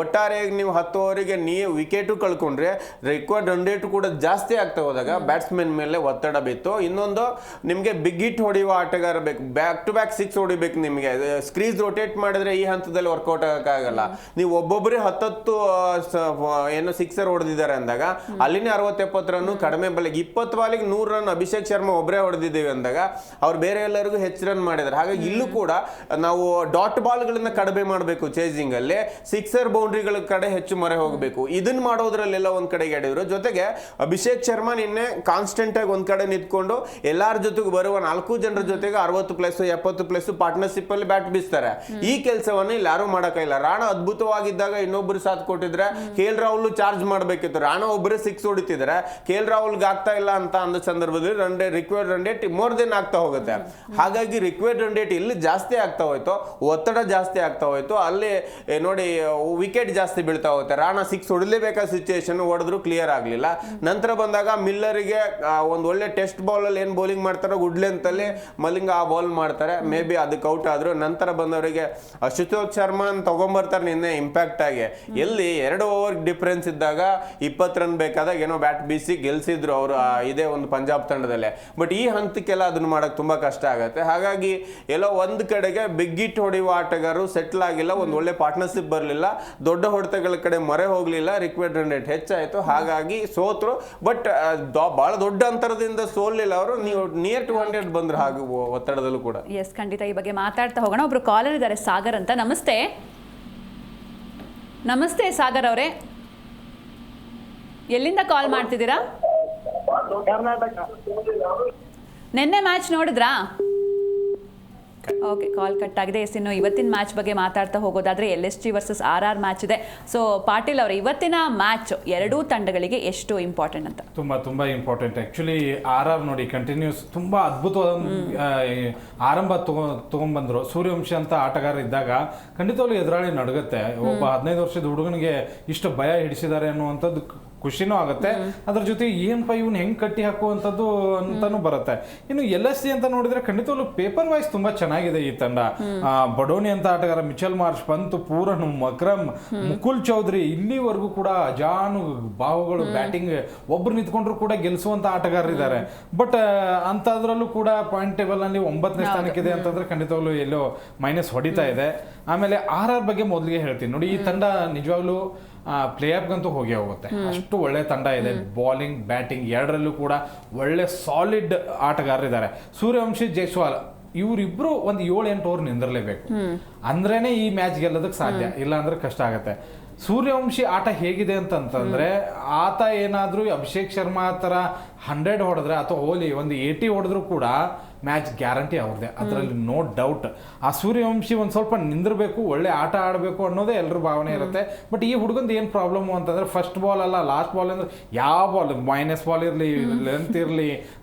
ಒಟ್ಟಾರೆಯಾಗಿ ನೀವು 10 ಓವರಿಗೆ ನೀವು ವಿಕೆಟು ಕಳ್ಕೊಂಡ್ರೆ ರಿಕ್ವೈರ್ಡ್ ರನ್ ರೇಟ್ ಕೂಡ ಜಾಸ್ತಿ ಆಗ್ತಾ ಹೋದಾಗ ಬ್ಯಾಟ್ಸ್ಮನ್ ಮೇಲೆ ಒತ್ತಡ ಬಿತ್ತು. ಇನ್ನೊಂದು ನಿಮಗೆ ಬಿಗ್ ಹಿಟ್ ಹೊಡೆಯುವ ಆಟಗಾರ ಬೇಕು, ಬ್ಯಾಕ್ ಟು ಬ್ಯಾಕ್ 6 ಹೊಡಿಬೇಕು. ನಿಮಗೆ ಸ್ಕ್ರೀಸ್ ರೊಟೇಟ್ ಮಾಡಿದ್ರೆ ಈ ಹಂತದಲ್ಲಿ ವರ್ಕೌಟ್ ಆಗಕ್ಕಾಗಲ್ಲ. ನೀವು ಒಬ್ಬೊಬ್ಬರೇ 10 ಏನು ಸಿಕ್ಸರ್ ಹೊಡೆದಿದ್ದಾರೆ ಅಂದಾಗ ಅಲ್ಲಿನೇ 60-70 ರನ್ ಕಡಿಮೆ ಬಾಲಿಗೆ 20 ಬಾಲಿಗೆ 100 ರನ್ ಅಭಿಷೇಕ್ ಶರ್ಮಾ ಒಬ್ಬರೇ ಹೊಡೆದಿದ್ದೀವಿ ಅಂದಾಗ ಅವ್ರು ಬೇರೆ ಎಲ್ಲರಿಗೂ ಹೆಚ್ಚು ರನ್ ಮಾಡಿದ್ದಾರೆ. ಹಾಗಾಗಿ ಇಲ್ಲೂ ಕೂಡ ನಾವು ಡಾಟ್ ಬಾಲ್ಗಳನ್ನ ಕಡಿಮೆ ಮಾಡಬೇಕು, ಚೇಸಿಂಗ್ ಅಲ್ಲಿ ಸಿಕ್ಸರ್ ಬೌಂಡ್ರಿಗಳ ಕಡೆ ಹೆಚ್ಚು ಮೊರೆ ಹೋಗಬೇಕು. ಇದನ್ನ ಮಾಡೋದ್ರಲ್ಲೆಲ್ಲ ಒಂದ್ ಕಡೆಗೆ ಆಡಿದ್ರು. ಜೊತೆಗೆ ಅಭಿಷೇಕ್ ಶರ್ಮಾ ನಿನ್ನೆ ಕಾನ್ಸ್ಟೆಂಟ್ ಆಗಿ ಒಂದ್ ಕಡೆ ನಿಂತ್ಕೊಂಡು ಎಲ್ಲಾರ ಜೊತೆಗೂ ಬರುವ 4 ಜನರ ಜೊತೆಗೆ 60+, 70+ ಪಾರ್ಟ್ನರ್ಶಿಪ್ ಅಲ್ಲಿ ಬ್ಯಾಟ್ ಬೀಸ್ತಾರೆ. ಈ ಕೆಲಸವನ್ನು ಇಲ್ಲಿ ಯಾರು ಮಾಡಕ್ಕಾಗಿಲ್ಲ. ರಾಣಾ ಅದ್ಭುತವಾಗಿದ್ದಾಗ ಇನ್ನೊಬ್ರು ಸಾಥ್ ಕೊಟ್ಟಿದ್ರೆ KL ರಾಹುಲ್ ಚಾರ್ಜ್ ಮಾಡಬೇಕಿತ್ತು. ರಾಣಾ ಒಬ್ಬರೇ 6 ಹೊಡಿತಿದ್ರೆ KL ರಾಹುಲ್ಗೆ ಆಗ್ತಾ ಇಲ್ಲ ಅಂತ ಅಂದ ಸಂದರ್ಭದಲ್ಲಿ required run rate more than ಆಗ್ತಾ ಹೋಗುತ್ತೆ. ಹಾಗಾಗಿ ರಿಕ್ವೈರ್ಡ್ ರನ್ ರೇಟ್ ಇಲ್ಲಿ ಜಾಸ್ತಿ ಆಗ್ತಾ ಹೋಯ್ತು, ಒತ್ತಡ ಜಾಸ್ತಿ ಆಗ್ತಾ ಹೋಯ್ತು. ಅಲ್ಲಿ ನೋಡಿ ವಿಕೆಟ್ ಜಾಸ್ತಿ ಬೀಳ್ತಾ ಹೋಗುತ್ತೆ. ರಾಣಾ 6 ಹೊಡಲೇಬೇಕಾದ ಸಿಚುಯೇಷನ್ ಹೊಡೆದ್ರು ಕ್ಲಿಯರ್ ಆಗ್ಲಿಲ್ಲ. ನಂತರ ಬಂದಾಗ ಮಿಲ್ಲರಿಗೆ ಒಂದು ಒಳ್ಳೆ ಟೆಸ್ಟ್ ಬಾಲ್ ಅಲ್ಲಿ ಏನ್ ಬೌಲಿಂಗ್ ಮಾಡ್ತಾರೋ ಗುಡ್ ಲೆಂತ್ ಅಲ್ಲಿ ಮಲಿಂಗ ಆ ಬಾಲ್ ಮಾಡ್ತಾರೆ, ಮೇ ಬಿ ಅದಕ್ಕೆ ಔಟ್ ಆದ್ರು. ನಂತರ ಬಂದವರಿಗೆ ಅಶುತೋಷ್ ಶರ್ಮಾ ತಗೊಂಡ್ಬರ್ತಾರೆ ನಿನ್ನೆ ಇಂಪ್ಯಾಕ್ಟ್ ಆಗಿ. ಎಲ್ಲಿ 2 ಓವರ್ ಡಿಫರೆನ್ಸ್ ಇದ್ದಾಗ 20 ರನ್ ಬೇಕಾದಾಗ ಏನೋ ಬ್ಯಾಟ್ ಬೀಸಿ ಗೆಲ್ಸಿದ್ರು ಅವರು ಇದೇ ಒಂದು ಪಂಜಾಬ್ ತಂಡದಲ್ಲೇ. ಬಟ್ ಈ ಹಂತಕ್ಕೆಲ್ಲ ಅದನ್ನ ಮಾಡಕ್ ತುಂಬಾ ಕಷ್ಟ ಆಗುತ್ತೆ. ಹಾಗಾಗಿ ಎಲ್ಲೋ ಒಂದ್ ಕಡೆಗೆ ಬಿಗ್ ಹಿಟ್ ಹೊಡೆಯುವ ಆಟಗಾರರು ಸೆಟ್ಲ್ ಆಗಿಲ್ಲ, ಒಂದು ಒಳ್ಳೆ ಪಾರ್ಟ್ನರ್ಶಿಪ್ ಬರಲಿಲ್ಲ, ದೊಡ್ಡ ಹೊಡೆತಗಳ ಕಡೆ ಮೊರೆ ಹೋಗ್ಲಿಲ್ಲ, ರಿಕ್ವೈರ್ಡ್ ರನ್ ರೇಟ್ ಹೆಚ್ಚಾಯ್ತು. ಹಾಗಾಗಿ ಸೋತ್ರು. ಬಟ್ ಬಹಳ ದೊಡ್ಡ ಅಂತರದಿಂದ ಸೋಲಿಲ್ಲ ಅವರು, ನೀವು ನಿಯರ್ 200 ಬಂದ್ರು ಹಾಗೆ ಒತ್ತಡದಲ್ಲೂ ಕೂಡ. ಎಸ್, ಖಂಡಿತ ಈ ಬಗ್ಗೆ ಮಾತಾಡ್ತಾ ಹೋಗೋಣ. ಒಬ್ರು ಕಾಲರ್ ಇದ್ದಾರೆ, ಸಾಗರ್ ಅಂತ. ನಮಸ್ತೆ. ನಮಸ್ತೆ ಸಾಗರ್ ಅವರೇ, ಎಲ್ಲಿಂದ ಕಾಲ್ ಮಾಡ್ತಿದ್ದೀರಾ? ನಿನ್ನೆ ಮ್ಯಾಚ್ ನೋಡಿದ್ರಾ? ಓಕೆ, ಕಾಲ್ ಕಟ್ ಆಗಿದೆ. ಇನ್ನು ಇವತ್ತಿನ ಮ್ಯಾಚ್ ಬಗ್ಗೆ ಮಾತಾಡ್ತಾ ಹೋಗೋದಾದ್ರೆ LSG ವರ್ಸಸ್ RR ಮ್ಯಾಚ್ ಇದೆ. ಸೊ ಪಾಟೀಲ್ ಅವರು, ಇವತ್ತಿನ ಮ್ಯಾಚ್ ಎರಡೂ ತಂಡಗಳಿಗೆ ಎಷ್ಟು ಇಂಪಾರ್ಟೆಂಟ್ ಅಂತ? ತುಂಬಾ ಇಂಪಾರ್ಟೆಂಟ್. ಆಕ್ಚುಲಿ RR ನೋಡಿ ಕಂಟಿನ್ಯೂಸ್ ತುಂಬಾ ಅದ್ಭುತವಾದ ಆರಂಭ ತಗೊಂಡ್ಬಂದ್ರು. ಸೂರ್ಯವಂಶಿ ಅಂತ ಆಟಗಾರ ಇದ್ದಾಗ ಖಂಡಿತವಾಗ್ಲೂ ಎದುರಾಳಿ ನಡುಗುತ್ತೆ. ಒಬ್ಬ 15 ವರ್ಷದ ಹುಡುಗನಿಗೆ ಇಷ್ಟು ಭಯ ಹಿಡಿಸಿದ್ದಾರೆ ಅನ್ನುವಂಥದ್ದು ಖುಷಿನೂ ಆಗುತ್ತೆ. ಅದ್ರ ಜೊತೆ ಏನಪ್ಪ ಇವ್ನು ಹೆಂಗ್ ಕಟ್ಟಿ ಹಾಕುವಂಥದ್ದು ಅಂತಾನು ಬರುತ್ತೆ. ಇನ್ನು LSG ಅಂತ ನೋಡಿದ್ರೆ ಖಂಡಿತವಾಗ್ಲೂ ಪೇಪರ್ ವೈಸ್ ತುಂಬಾ ಚೆನ್ನಾಗಿದೆ ಈ ತಂಡ. ಬಡೋನಿ ಅಂತ ಆಟಗಾರ, Mitchell Marsh, Pant, Pooran, Markram, Mukul Chaudhary, ಇಲ್ಲಿವರೆಗೂ ಕೂಡ ಅಜಾನು ಬಾಹುಗಳು ಬ್ಯಾಟಿಂಗ್ ಒಬ್ರು ನಿಂತ್ಕೊಂಡ್ರು ಕೂಡ ಗೆಲ್ಲಿಸುವಂತ ಆಟಗಾರರಿದ್ದಾರೆ. ಬಟ್ ಅಂತದ್ರಲ್ಲೂ ಕೂಡ ಪಾಯಿಂಟ್ ಟೇಬಲ್ ನಲ್ಲಿ 9ನೇ ಸ್ಥಾನಕ್ಕಿದೆ ಅಂತಂದ್ರೆ ಖಂಡಿತವಾಗ್ಲೂ ಎಲ್ಲೋ ಮೈನಸ್ ಹೊಡಿತಾ ಇದೆ. ಆಮೇಲೆ RR ಬಗ್ಗೆ ಮೊದಲಿಗೆ ಹೇಳ್ತೀನಿ ನೋಡಿ, ಈ ತಂಡ ನಿಜವಾಗ್ಲೂ ಪ್ಲೇ ಆಫ್ಗಂತೂ ಹೋಗಿ ಹೋಗುತ್ತೆ. ಅಷ್ಟು ಒಳ್ಳೆ ತಂಡ ಇದೆ. ಬಾಲಿಂಗ್ ಬ್ಯಾಟಿಂಗ್ ಎರಡರಲ್ಲೂ ಕೂಡ ಒಳ್ಳೆ ಸಾಲಿಡ್ ಆಟಗಾರರಿದ್ದಾರೆ. ಸೂರ್ಯವಂಶಿ, ಜೈಸ್ವಾಲ್ ಇವರಿಬ್ರು ಒಂದು 7-8 ಓವರ್ ನಿಂದಿರಲೇಬೇಕು ಅಂದ್ರೇನೆ ಈ ಮ್ಯಾಚ್ ಗೆಲ್ಲೋದಕ್ಕೆ ಸಾಧ್ಯ, ಇಲ್ಲ ಅಂದ್ರೆ ಕಷ್ಟ ಆಗತ್ತೆ. ಸೂರ್ಯವಂಶಿ ಆಟ ಹೇಗಿದೆ ಅಂತಂತಂದ್ರೆ, ಆತ ಏನಾದ್ರೂ ಅಭಿಷೇಕ್ ಶರ್ಮಾ ತರ 100 ಹೊಡೆದ್ರೆ ಅಥವಾ ಓಲಿ ಒಂದು 80 ಹೊಡೆದ್ರು ಕೂಡ ಮ್ಯಾಚ್ ಗ್ಯಾರಂಟಿ ಅವ್ರದೇ, ಅದರಲ್ಲಿ ನೋ ಡೌಟ್. ಆ ಸೂರ್ಯವಂಶಿ ಒಂದ್ ಸ್ವಲ್ಪ ನಿಂದಿರ್ಬೇಕು, ಒಳ್ಳೆ ಆಟ ಆಡಬೇಕು ಅನ್ನೋದೇ ಎಲ್ಲರ ಭಾವನೆ ಇರುತ್ತೆ. ಬಟ್ ಈ ಹುಡುಗಂದು ಏನ್ ಪ್ರಾಬ್ಲಮ್ ಅಂತಂದ್ರೆ, ಫಸ್ಟ್ ಬಾಲ್ ಅಲ್ಲ ಲಾಸ್ಟ್ ಬಾಲ್ ಅಂದ್ರೆ ಯಾವ ಬಾಲ್, ಮೈನಸ್ ಬಾಲ್ ಇರ್ಲಿ, ಲೆಂತ್ ಇರ್ಲಿ,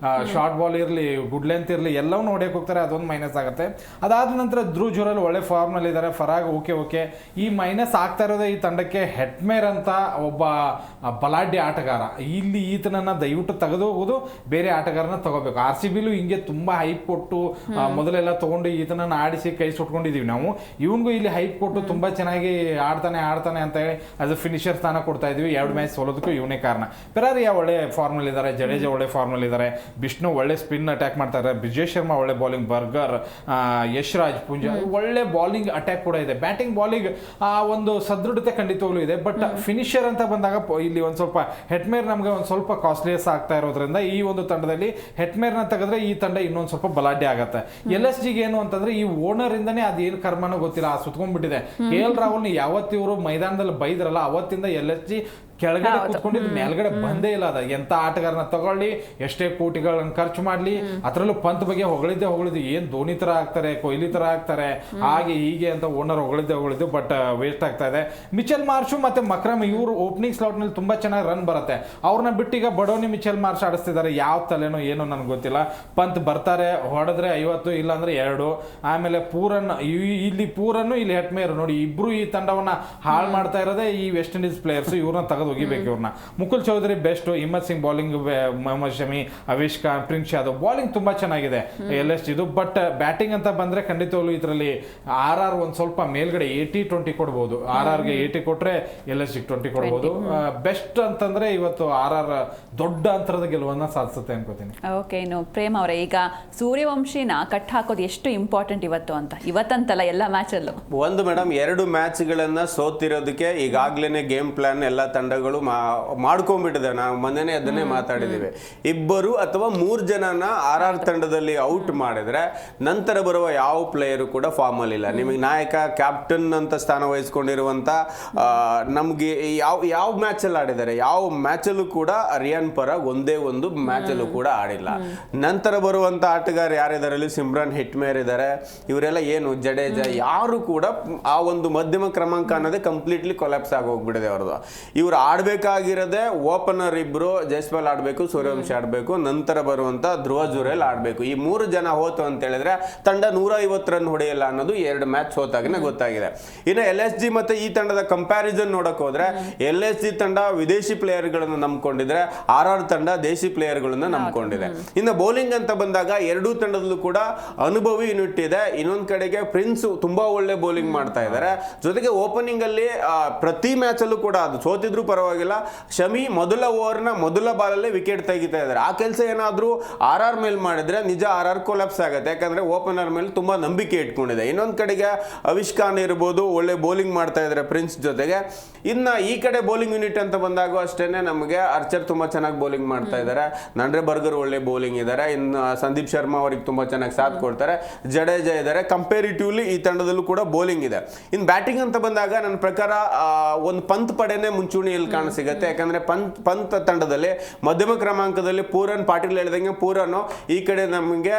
ಶಾರ್ಟ್ ಬಾಲ್ ಇರ್ಲಿ, ಗುಡ್ ಲೆಂತ್ ಇರ್ಲಿ, ಎಲ್ಲವನ್ನೂ ಹೊಡೆಯಕ್ಕೆ ಹೋಗ್ತಾರೆ, ಅದೊಂದು ಮೈನಸ್ ಆಗುತ್ತೆ. ಅದಾದ ನಂತರ ಧ್ರುವ್ ಜುರಲ್ ಒಳ್ಳೆ ಫಾರ್ಮ್ ನಲ್ಲಿ ಇದ್ದಾರೆ. ಫರಾಗ್ ಓಕೆ. ಈ ಮೈನಸ್ ಆಗ್ತಾ ಇರೋದೇ ಈ ತಂಡಕ್ಕೆ ಹೆಟ್ಮೇರ್ ಅಂತ ಒಬ್ಬ ಬಲಾಢ್ಯ ಆಟಗಾರ. ಇಲ್ಲಿ ಈತನನ್ನ ದಯವಿಟ್ಟು ತೆಗೆದು ಹೋಗೋದು, ಬೇರೆ ಆಟಗಾರನ ತಗೋಬೇಕು. RCBಲೂ ಹಿಂಗೆ ತುಂಬಾ ಹೈಪ್ ಕೊಟ್ಟು ಮೊದಲೆಲ್ಲ ತಗೊಂಡು ಈತನನ್ನ ಆಡಿಸಿ ಕೈ ಸುಟ್ಕೊಂಡಿದೀವಿ ನಾವು. ಇವನ್ಗೂ ಇಲ್ಲಿ ಹೈಪ್ ಕೊಟ್ಟು ತುಂಬಾ ಚೆನ್ನಾಗಿ ಆಡ್ತಾನೆ ಅಂತ ಹೇಳಿ ಆಸ್ ಅ ಫಿನಿಷರ್ ಸ್ಥಾನ ಕೊಡ್ತಾ ಇದೀವಿ. 2 ಮ್ಯಾಚ್ ಸೋಲೋದಕ್ಕೂ ಇವನೇ ಕಾರಣ. ಪೆರಾರಿಯಾ ಒಳ್ಳೆ ಫಾರ್ಮ್ ಅಲ್ಲಿ ಇದ್ದಾರೆ, ಜಡೇಜಾ ಒಳ್ಳೆ ಫಾರ್ಮ್ ಅಲ್ಲಿ ಇದ್ದಾರೆ, ಬಿಷ್ಣು ಒಳ್ಳೆ ಸ್ಪಿನ್ ಅಟ್ಯಾಕ್ ಮಾಡ್ತಾರೆ, ಬ್ರಿಜೇಶ್ ಶರ್ಮಾ ಒಳ್ಳೆ ಬೌಲಿಂಗ್, ಬರ್ಗರ್, ಯಶ್ರಾಜ್, ಪುಂಜಾ ಒಳ್ಳೆ ಬೌಲಿಂಗ್ ಅಟ್ಯಾಕ್ ಕೂಡ ಇದೆ. ಬ್ಯಾಟಿಂಗ್ ಬಾಲಿಂಗ್ ಒಂದು ಸದೃಢತೆ ಖಂಡಿತವಾಗ್ಲೂ ಇದೆ. ಬಟ್ ಫಿನಿಷರ್ ಅಂತ ಬಂದಾಗ ಇಲ್ಲಿ ಒಂದ್ ಸ್ವಲ್ಪ ಹೆಟ್ಮೇರ್ ನಮ್ಗೆ ಒಂದ್ ಸ್ವಲ್ಪ ಕಾಸ್ಟ್ಲಿಯಸ್ ಆಗ್ತಾ ಇರೋದ್ರಿಂದ ಈ ಒಂದು ತಂಡದಲ್ಲಿ ಹೆಟ್ಮೇರ್ನ ತೆಗೆದ್ರೆ ಈ ತಂಡ ಇನ್ನೊಂದ್ ಸ್ವಲ್ಪ ಬಲಾಢ್ಯ ಆಗತ್ತೆ. LSGಗೆ ಏನು ಅಂತಂದ್ರೆ, ಈ ಓನರ್ ಇಂದಾನೆ ಅದೇನು ಕರ್ಮನೋ ಗೊತ್ತಿಲ್ಲ, ಸುತ್ಕೊಂಡ್ಬಿಟ್ಟಿದೆ. KL ರಾಹುಲ್ ಯಾವತ್ತಿವರು ಮೈದಾನದಲ್ಲಿ ಬೈದ್ರಲ್ಲ, ಅವತ್ತಿಂದ LSG ಕೆಳಗಡೆ ಕುತ್ಕೊಂಡಿದ್ದು ಮೇಲ್ಗಡೆ ಬಂದೇ ಇಲ್ಲ. ಅದ ಎಂತ ಆಟಗಾರನ ತಗೊಳ್ಳಿ, ಎಷ್ಟೇ ಕೋಟಿಗಳನ್ನ ಖರ್ಚು ಮಾಡ್ಲಿ, ಅದ್ರಲ್ಲೂ ಪಂತ್ ಬಗ್ಗೆ ಹೊಗಳಿದ್ದೆ ಏನ್ ಧೋನಿ ತರ ಆಗ್ತಾರೆ, ಕೊಹ್ಲಿ ತರ ಆಗ್ತಾರೆ, ಹಾಗೆ ಹೀಗೆ ಅಂತ ಓನರ್ ಹೊಗಳಿದ್ದು, ಬಟ್ ವೇಸ್ಟ್ ಆಗ್ತಾ ಇದೆ. ಮಿಚೆಲ್ ಮಾರ್ಷು ಮತ್ತೆ ಮಕ್ರಮ್ ಇವರು ಓಪನಿಂಗ್ ಸ್ಲಾಟ್ ನಲ್ಲಿ ತುಂಬಾ ಚೆನ್ನಾಗಿ ರನ್ ಬರುತ್ತೆ. ಅವ್ರನ್ನ ಬಿಟ್ಟೀಗ ಬಡೋನಿ ಮಿಚೆಲ್ ಮಾರ್ಷ್ ಆಡಿಸ್ತಿದ್ದಾರೆ. ಯಾವ ತಲೆನೋ ಏನೋ ನನಗೆ ಗೊತ್ತಿಲ್ಲ. ಪಂತ್ ಬರ್ತಾರೆ, ಹೊಡೆದ್ರೆ 50 ಇಲ್ಲಾಂದ್ರೆ 2. ಆಮೇಲೆ ಇಲ್ಲಿ ಪೂರನ್ನು ಇಲ್ಲಿ ಹೆಟ್ಮೇರ್ ನೋಡಿ, ಇಬ್ರು ಈ ತಂಡವನ್ನ ಹಾಳು ಮಾಡ್ತಾ ಇರೋದೇ ಈ ವೆಸ್ಟ್ ಇಂಡೀಸ್ ಪ್ಲೇಯರ್ಸ್. ಇವ್ರನ್ನ ತೆಗೆದು ಹೋಗಿಬೇಕು ಇವ್ರನ್ನ. Mukul Chaudhary best, Himmat Singh bowling, Mohammed Shami, Avesh Khan, Prince Yadav bowling ತುಂಬಾ ಚೆನ್ನಾಗಿದೆ LSG ಇದು. ಬಟ್ ಬ್ಯಾಟಿಂಗ್ ಅಂತ ಬಂದ್ರೆ ಖಂಡಿತವಾಗ್ಲೂ ಇದರಲ್ಲಿ RR ಒಂದ್ ಸ್ವಲ್ಪ ಮೇಲ್ಗಡೆ 80-20 ಕೊಡ್ಬೋದು. RRಗೆ 80 ಕೊಟ್ರೆ LSG 20 ಕೊಡ್ಬೋದು. ಬೆಸ್ಟ್ ಅಂತಂದ್ರೆ ಇವತ್ತು RR ದೊಡ್ಡ ಅಂತರದ ಗೆಲುವನ್ನ ಸಾಧಿಸುತ್ತೆ ಅನ್ಕೋತೀನಿ. ಓಕೆ, ಇನ್ನು ಪ್ರೇಮ್ ಅವರೇ, ಈಗ ಸೂರ್ಯವಂಶಿನ ಕಟ್ ಹಾಕೋದು ಎಷ್ಟು ಇಂಪಾರ್ಟೆಂಟ್ ಇವತ್ತಂತಲ್ಲ ಎಲ್ಲ ಮ್ಯಾಚ್ ಅಲ್ಲೂ. ಒಂದು ಮೇಡಮ್, 2 ಮ್ಯಾಚ್ಗಳನ್ನ ಸೋತಿರೋದಕ್ಕೆ ಈಗಾಗ್ಲೇನೆ ಗೇಮ್ ಪ್ಲಾನ್ ಎಲ್ಲ ತಂಡಗಳು ಮಾಡ್ಕೊಂಡ್ಬಿಟ್ಟಿದೆ. ನಾವು ಮೊನ್ನೆನೇ ಅದನ್ನೇ ಮಾತಾಡಿದ್ದೀವಿ. 2 ಅಥವಾ 3 ಜನನ RR ತಂಡದಲ್ಲಿ ಔಟ್ ಮಾಡಿದ್ರೆ ನಂತರ ಬರುವ ಯಾವ ಪ್ಲೇಯರು ಕೂಡ ಫಾರ್ಮ್ ಅಲ್ಲಿ ಇಲ್ಲ. ನಿಮಗೆ ನಾಯಕ, ಕ್ಯಾಪ್ಟನ್ ಅಂತ ಸ್ಥಾನ ವಹಿಸ್ಕೊಂಡಿರುವಂತ ನಮ್ಗೆ ಯಾವ ಮ್ಯಾಚ್ ಅಲ್ಲಿ ಆಡಿದ್ದಾರೆ, ಯಾವ ಮ್ಯಾಚ್ ಅಲ್ಲೂ ಕೂಡ ರಿಯಾನ್ ಪರಾಗ್ ಒಂದೇ ಒಂದು ಮ್ಯಾಚ್ ಅಲ್ಲೂ ಕೂಡ ಆಡಿಲ್ಲ. ನಂತರ ಬರುವಂತ ಆಟಗಾರ ಯಾರಿದಾರಲ್ಲಿ, ಸಿಮ್ರಾನ್ ಹೆಟ್ಮೇರ್ ಇದ್ದಾರೆ, ಇವರೆಲ್ಲ ಏನು ಜಡೇಜಾ, ಯಾರು ಕೂಡ ಆ ಒಂದು ಮಧ್ಯಮ ಕ್ರಮಾಂಕ ಅನ್ನೋದೇ ಕಂಪ್ಲೀಟ್ಲಿ ಕೊಲ್ಯಾಪ್ಸ್ ಆಗಿ ಹೋಗ್ಬಿಟ್ಟಿದೆ ಅವ್ರದ್ದು. ಇವ್ರು ಆಡ್ಬೇಕಾಗಿರೋದೇ ಓಪನರ್ ಇಬ್ರು, ಜೈಸ್ವಾಲ್ ಆಡ್ಬೇಕು, ಸೂರ್ಯವಂಶಿ ಆಡ್ಬೇಕು, ನಂತರ ಬರುವಂತ ಧ್ರುವ ಜುರೇಲ್ ಆಡ್ಬೇಕು. ಈ 3 ಜನ ಹೋತು ಅಂತ ಹೇಳಿದ್ರೆ ತಂಡ 150 ರನ್ ಹೊಡೆಯಲ್ಲ ಅನ್ನೋದು 2 ಮ್ಯಾಚ್ ಹೋತಾಗನೇ ಗೊತ್ತಾಗಿದೆ. ಇನ್ನು LSG ಮತ್ತೆ ಈ ತಂಡದ ಕಂಪ್ಯಾರಿಸನ್ ನೋಡಕ್ ಹೋದ್ರೆ LSG ತಂಡ ವಿದೇಶಿ ಪ್ಲೇಯರ್ ಗಳನ್ನ ನಂಬ್ಕೊಂಡಿದ್ರೆ RR ತಂಡ ದೇಶಿ ಪ್ಲೇಯರ್ ಗಳನ್ನ ನಂಬ್ಕೊಂಡಿದೆ. ಇನ್ನು ಬೌಲಿಂಗ್ ಅಂತ ಬಂದಾಗ 2 ತಂಡದಲ್ಲೂ ಕೂಡ ಅನುಭವಿ ಯೂನಿಟ್ ಇದೆ. ಇನ್ನೊಂದ್ ಕಡೆಗೆ ಪ್ರಿನ್ಸ್ ತುಂಬಾ ಒಳ್ಳೆ ಬೌಲಿಂಗ್ ಮಾಡ್ತಾ ಇದ್ದಾರೆ. ಜೊತೆಗೆ ಓಪನಿಂಗ್ ಅಲ್ಲಿ ಪ್ರತಿ ಮ್ಯಾಚ್ ಅಲ್ಲೂ ಕೂಡ ಅದು ಸೋತಿದ್ರು ಪರವಾಗಿಲ್ಲ, ಶಮಿ ಮೊದಲ ಓವರ್ನ ಮೊದಲ ಬಾಲಲ್ಲೇ ವಿಕೆಟ್ ತೆಗಿತಾ ಇದ್ದಾರೆ. ಆ ಕೆಲಸ ಏನಾದ್ರೂ RR ಮೇಲೆ ಮಾಡಿದ್ರೆ ನಿಜ RR ಕೊಲ್ಯಾಪ್ಸ್ ಆಗುತ್ತೆ. ಯಾಕಂದ್ರೆ ಓಪನರ್ ಮೇಲೆ ತುಂಬಾ ನಂಬಿಕೆ ಇಟ್ಕೊಂಡಿದೆ. ಇನ್ನೊಂದ್ ಕಡೆಗೆ ಅವಿಶ್ ಖಾನ್ ಇರ್ಬೋದು, ಒಳ್ಳೆ ಬೌಲಿಂಗ್ ಮಾಡ್ತಾ ಇದ್ದಾರೆ ಪ್ರಿನ್ಸ್ ಜೊತೆಗೆ. ಇನ್ನ ಈ ಕಡೆ ಬೌಲಿಂಗ್ ಯೂನಿಟ್ ಅಂತ ಬಂದಾಗ ಅಷ್ಟೇನೆ ನಮಗೆ ಆರ್ಚರ್ ತುಂಬಾ ಚೆನ್ನಾಗಿ ಬೌಲಿಂಗ್ ಮಾಡ್ತಾ ಇದ್ದಾರೆ, ನಂಡ್ರೆ ಬರ್ಗರ್ ಒಳ್ಳೆ ಬೌಲಿಂಗ್ ಇದ್ದಾರೆ, ಇನ್ನು ಸಂದೀಪ್ ಶರ್ಮಾ ಅವರಿಗೆ ತುಂಬಾ ಚೆನ್ನಾಗಿ ಸಾಥ್ ಕೊಡ್ತಾರೆ, ಜಡೇಜಾ ಇದ್ದಾರೆ. ಕಂಪೇರಿಟಿವ್ಲಿ ಈ ತಂಡದಲ್ಲೂ ಕೂಡ ಬೌಲಿಂಗ್ ಇದೆ. ಇನ್ ಬ್ಯಾಟಿಂಗ್ ಅಂತ ಬಂದಾಗ ನನ್ನ ಪ್ರಕಾರ ಒಂದು ಪಂತ್ ಪಡೆನೆ ಮುಂಚೂಣಿಯಲ್ಲಿ ಕಾಣಸಿಗುತ್ತೆ. ಯಾಕಂದ್ರೆ ಪಂತ್ ತಂಡದಲ್ಲಿ ಮಧ್ಯಮ ಕ್ರಮಾಂಕದಲ್ಲಿ ಪೂರನ್, ಪಾಟೀಲ್ ಹೇಳಿದಂಗೆ ಪೂರನ್, ಈ ಕಡೆ ನಮಗೆ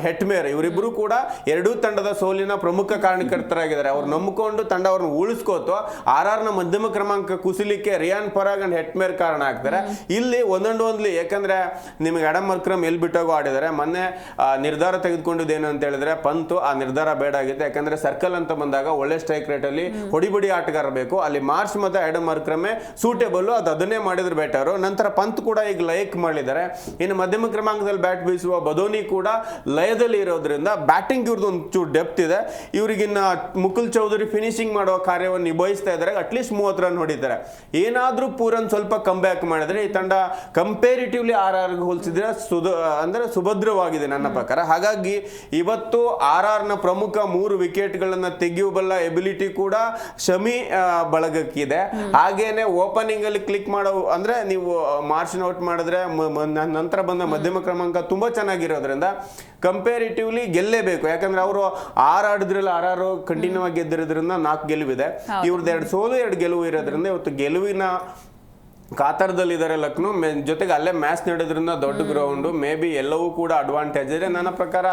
ಹೆಟ್ಮೇರ್, ಇವರಿಬ್ರು ಕೂಡ 2 ತಂಡದ ಸೋಲಿನ ಪ್ರಮುಖ ಕಾರಣಕರ್ತರಾಗಿದ್ದಾರೆ. ಅವ್ರು ನಂಬಿಕೊಂಡು ತಂಡ ಅವ್ರನ್ನ ಉಳಿಸ್ಕೋತು. RR ನ ಮಧ್ಯಮ ಕ್ರಮಾಂಕ ಕುಸಿಲಿಕ್ಕೆ ರಿಯಾನ್ ಪರಾಗ್ ಅಂಡ್ ಹೆಟ್ಮೇರ್ ಕಾರಣ ಆಗ್ತಾರೆ. ಇಲ್ಲಿ ಒಂದೊಂದ್ಲಿ, ಯಾಕಂದ್ರೆ ನಿಮಗೆ ಅಡಮ್ ಮರ್ಕ್ರಮ್ ಎಲ್ಲಿ ಬಿಟ್ಟಾಗೋ ಆಡಿದ್ದಾರೆ. ಮೊನ್ನೆ ನಿರ್ಧಾರ ತೆಗೆದುಕೊಂಡಿದ್ದೇನು ಅಂತ ಹೇಳಿದ್ರೆ ಪಂತ್ ಆ ನಿರ್ಧಾರ ಬೇಡ ಆಗಿದೆ. ಯಾಕಂದ್ರೆ ಸರ್ಕಲ್ ಅಂತ ಬಂದಾಗ ಒಳ್ಳೆ ಸ್ಟ್ರೈಕ್ ರೇಟ್ ಅಲ್ಲಿ ಹೊಡಿಬಡಿ ಆಟಗಾರ ಬೇಕು. ಅಲ್ಲಿ ಮಾರ್ಚ್ ಮತ್ತೆ ಅಡಮ್ ಮರ್ಕ್ರಮೇ ಸೂಟೇಬಲ್, ಅದನ್ನೇ ಮಾಡಿದ್ರೆ ಬೆಟರ್. ನಂತರ ಪಂತ್ ಕೂಡ ಈಗ ಲಯಕ್ ಮಾಡಿದ್ದಾರೆ. ಇನ್ನು ಮಧ್ಯಮ ಕ್ರಮಾಂಕದಲ್ಲಿ ಬ್ಯಾಟ್ ಬೀಸುವ ಬದೋನಿ ಕೂಡ ಲಯದಲ್ಲಿ ಇರೋದ್ರಿಂದ ಬ್ಯಾಟಿಂಗ್ ಇವ್ರದ್ದು ಒಂಚೂರು ಡೆಪ್ತ್ ಇದೆ. ಇವ್ರಿಗಿನ್ನ ಮುಕುಲ್ ಚೌಧರಿ ಫಿನಿಶಿಂಗ್ ಮಾಡುವ ಕಾರ್ಯವನ್ನು ನಿಭಾಯಿಸ್ತಾ ಇದ್ದಾರೆ. ಅಟ್ಲೀಸ್ಟ್ 30 ರನ್ ಹೊಡಿತಾರೆ. ಏನಾದ್ರೂ ಪೂರನ್ ಸ್ವಲ್ಪ ಕಮ್ ಬ್ಯಾಕ್ ಮಾಡಿದ್ರೆ ಈ ತಂಡ ಕಂಪೇರಿಟಿವ್ಲಿ RR ಹೋಲಿಸಿದ್ರೆ ಅಂದ್ರೆ ಸುಭದ್ರವಾಗಿದೆ ನನ್ನ ಪ್ರಕಾರ. ಹಾಗಾಗಿ ಇವತ್ತು RR ನ ಪ್ರಮುಖ 3 ವಿಕೆಟ್ಗಳನ್ನ ತೆಗೆಯುವಬಲ್ಲ ಎಬಿಲಿಟಿ ಕೂಡ ಶಮಿ ಬಳಗಕ್ಕಿದೆ. ಹಾಗೇನೆ ಓಪನಿಂಗ್ ಅಲ್ಲಿ ಕ್ಲಿಕ್ ಮಾಡೋ ಅಂದ್ರೆ ನೀವು ಮಾರ್ಚ್ ಔಟ್ ಮಾಡಿದ್ರೆ ನಂತರ ಬಂದ ಮಧ್ಯಮ ಕ್ರಮಾಂಕ ತುಂಬಾ ಚೆನ್ನಾಗಿರೋದ್ರಿಂದ ಕಂಪೇರಿಟಿವ್ಲಿ ಗೆಲ್ಲೇಬೇಕು. ಯಾಕಂದ್ರೆ ಅವರು 6 ಆಡಿದ್ರಲ್ಲ, RR ಕಂಟಿನ್ಯೂ ಆಗಿ ಗೆದ್ದಿರೋದ್ರಿಂದ 4 ಗೆಲುವಿದೆ. ಇವ್ರದ್ದು 2 ಸೋಲು 2 ಗೆಲುವು ಇರೋದ್ರಿಂದ ಇವತ್ತು ಗೆಲುವಿನ ಕಾತರದಲ್ಲಿದ್ದಾರೆ ಲಕ್ನೋ. ಜೊತೆಗೆ ಅಲ್ಲೇ ಮ್ಯಾಚ್ ನಡೆಯೋದ್ರಿಂದ ದೊಡ್ಡ ಗ್ರೌಂಡು, ಮೇ ಬಿ ಎಲ್ಲವೂ ಕೂಡ ಅಡ್ವಾಂಟೇಜ್ ಇದೆ. ನನ್ನ ಪ್ರಕಾರ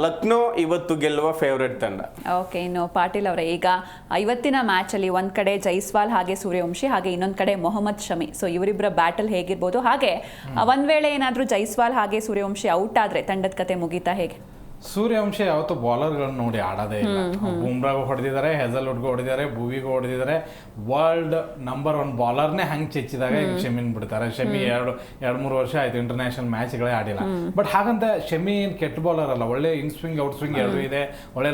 ಲಕ್ನೋ ಇವತ್ತು ಗೆಲ್ಲುವ ಫೇವರೇಟ್ ತಂಡ. ಓಕೆ, ಇನ್ನು ಪಾಟೀಲ್ ಅವರೇ, ಈಗ ಇವತ್ತಿನ ಮ್ಯಾಚ್ ಅಲ್ಲಿ ಒಂದ್ ಕಡೆ ಜೈಸ್ವಾಲ್ ಹಾಗೆ ಸೂರ್ಯವಂಶಿ, ಹಾಗೆ ಇನ್ನೊಂದ್ ಕಡೆ ಮೊಹಮ್ಮದ್ ಶಮಿ, ಸೊ ಇವರಿಬ್ಬರ ಬ್ಯಾಟಲ್ ಹೇಗಿರ್ಬೋದು? ಹಾಗೆ ಒಂದ್ ವೇಳೆ ಏನಾದ್ರೂ ಜೈಸ್ವಾಲ್ ಹಾಗೆ ಸೂರ್ಯವಂಶಿ ಔಟ್ ಆದ್ರೆ ತಂಡದ ಕತೆ ಮುಗೀತಾ ಹೇಗೆ? ಸೂರ್ಯವಂಶಿ ಯಾವತ್ತು ಬಾಲರ್ಗಳನ್ನ ನೋಡಿ ಆಡೋದೇ ಇಲ್ಲ. ಬುಮ್ರಾಗೂ ಹೊಡೆದಿದ್ದಾರೆ, ಹೆಜಲ್ವುಡ್ಗೂ ಹೊಡೆದಿದ್ದಾರೆ, ಭುವಿಗೂ ಹೊಡೆದಿದ್ದಾರೆ. ವರ್ಲ್ಡ್ ನಂಬರ್ 1 ಬಾಲರ್ನೇ ಹಂಗೆ ಚೆಚ್ಚಿದಾಗ ಈಗ ಶಮಿನ್ ಬಿಡ್ತಾರೆ. ಶಮಿ 2-3 ವರ್ಷ ಆಯ್ತು ಇಂಟರ್ನ್ಯಾಷನಲ್ ಮ್ಯಾಚ್ಗಳೇ ಆಡಿಲ್ಲ. ಬಟ್ ಹಾಗಂತ ಶಮಿ ಏನು ಕೆಟ್ಟ ಬಾಲರ್ ಅಲ್ಲ, ಒಳ್ಳೆ ಇನ್ ಸ್ವಿಂಗ್ ಔಟ್ ಸ್ವಿಂಗ್ 2 ಇದೆ, ಒಳ್ಳೆ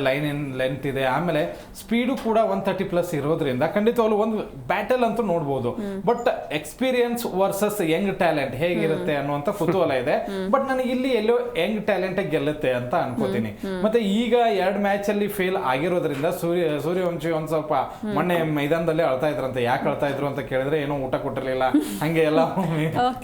ಲೆಂತ್ ಇದೆ, ಆಮೇಲೆ ಸ್ಪೀಡು ಕೂಡ 130+ ಇರೋದ್ರಿಂದ ಖಂಡಿತವಾಗ್ಲೂ ಒಂದು ಬ್ಯಾಟಲ್ ಅಂತೂ ನೋಡ್ಬೋದು. But experience versus Young talent ಹೇಗಿರುತ್ತೆ ಅನ್ನುವಂಥ ಕುತೂಹಲ ಇದೆ. ಬಟ್ ನನಗೆ ಇಲ್ಲಿ ಎಲ್ಲೋ ಯಂಗ್ ಟ್ಯಾಲೆಂಟ್ ಗೆಲ್ಲುತ್ತೆ ಅಂತ ಅನ್ಕೋತೀನಿ. ಮತ್ತೆ ಈಗ 2 ಮ್ಯಾಚ್ ಅಲ್ಲಿ ಫೇಲ್ ಆಗಿರೋದ್ರಿಂದ ಸೂರ್ಯವಂಶಿ ಒಂದ್ ಸ್ವಲ್ಪ ಮೊನ್ನೆ ಮೈದಾನದಲ್ಲೇ ಅಳ್ತಾ ಇದ್ರಂತೆ. ಯಾಕೆ ಅಳ್ತಾ ಇದ್ರು ಅಂತ ಕೇಳಿದ್ರೆ ಏನೋ ಊಟ ಕೊಟ್ಟಿರ್ಲಿಲ್ಲ, ಹಂಗೆ ಎಲ್ಲ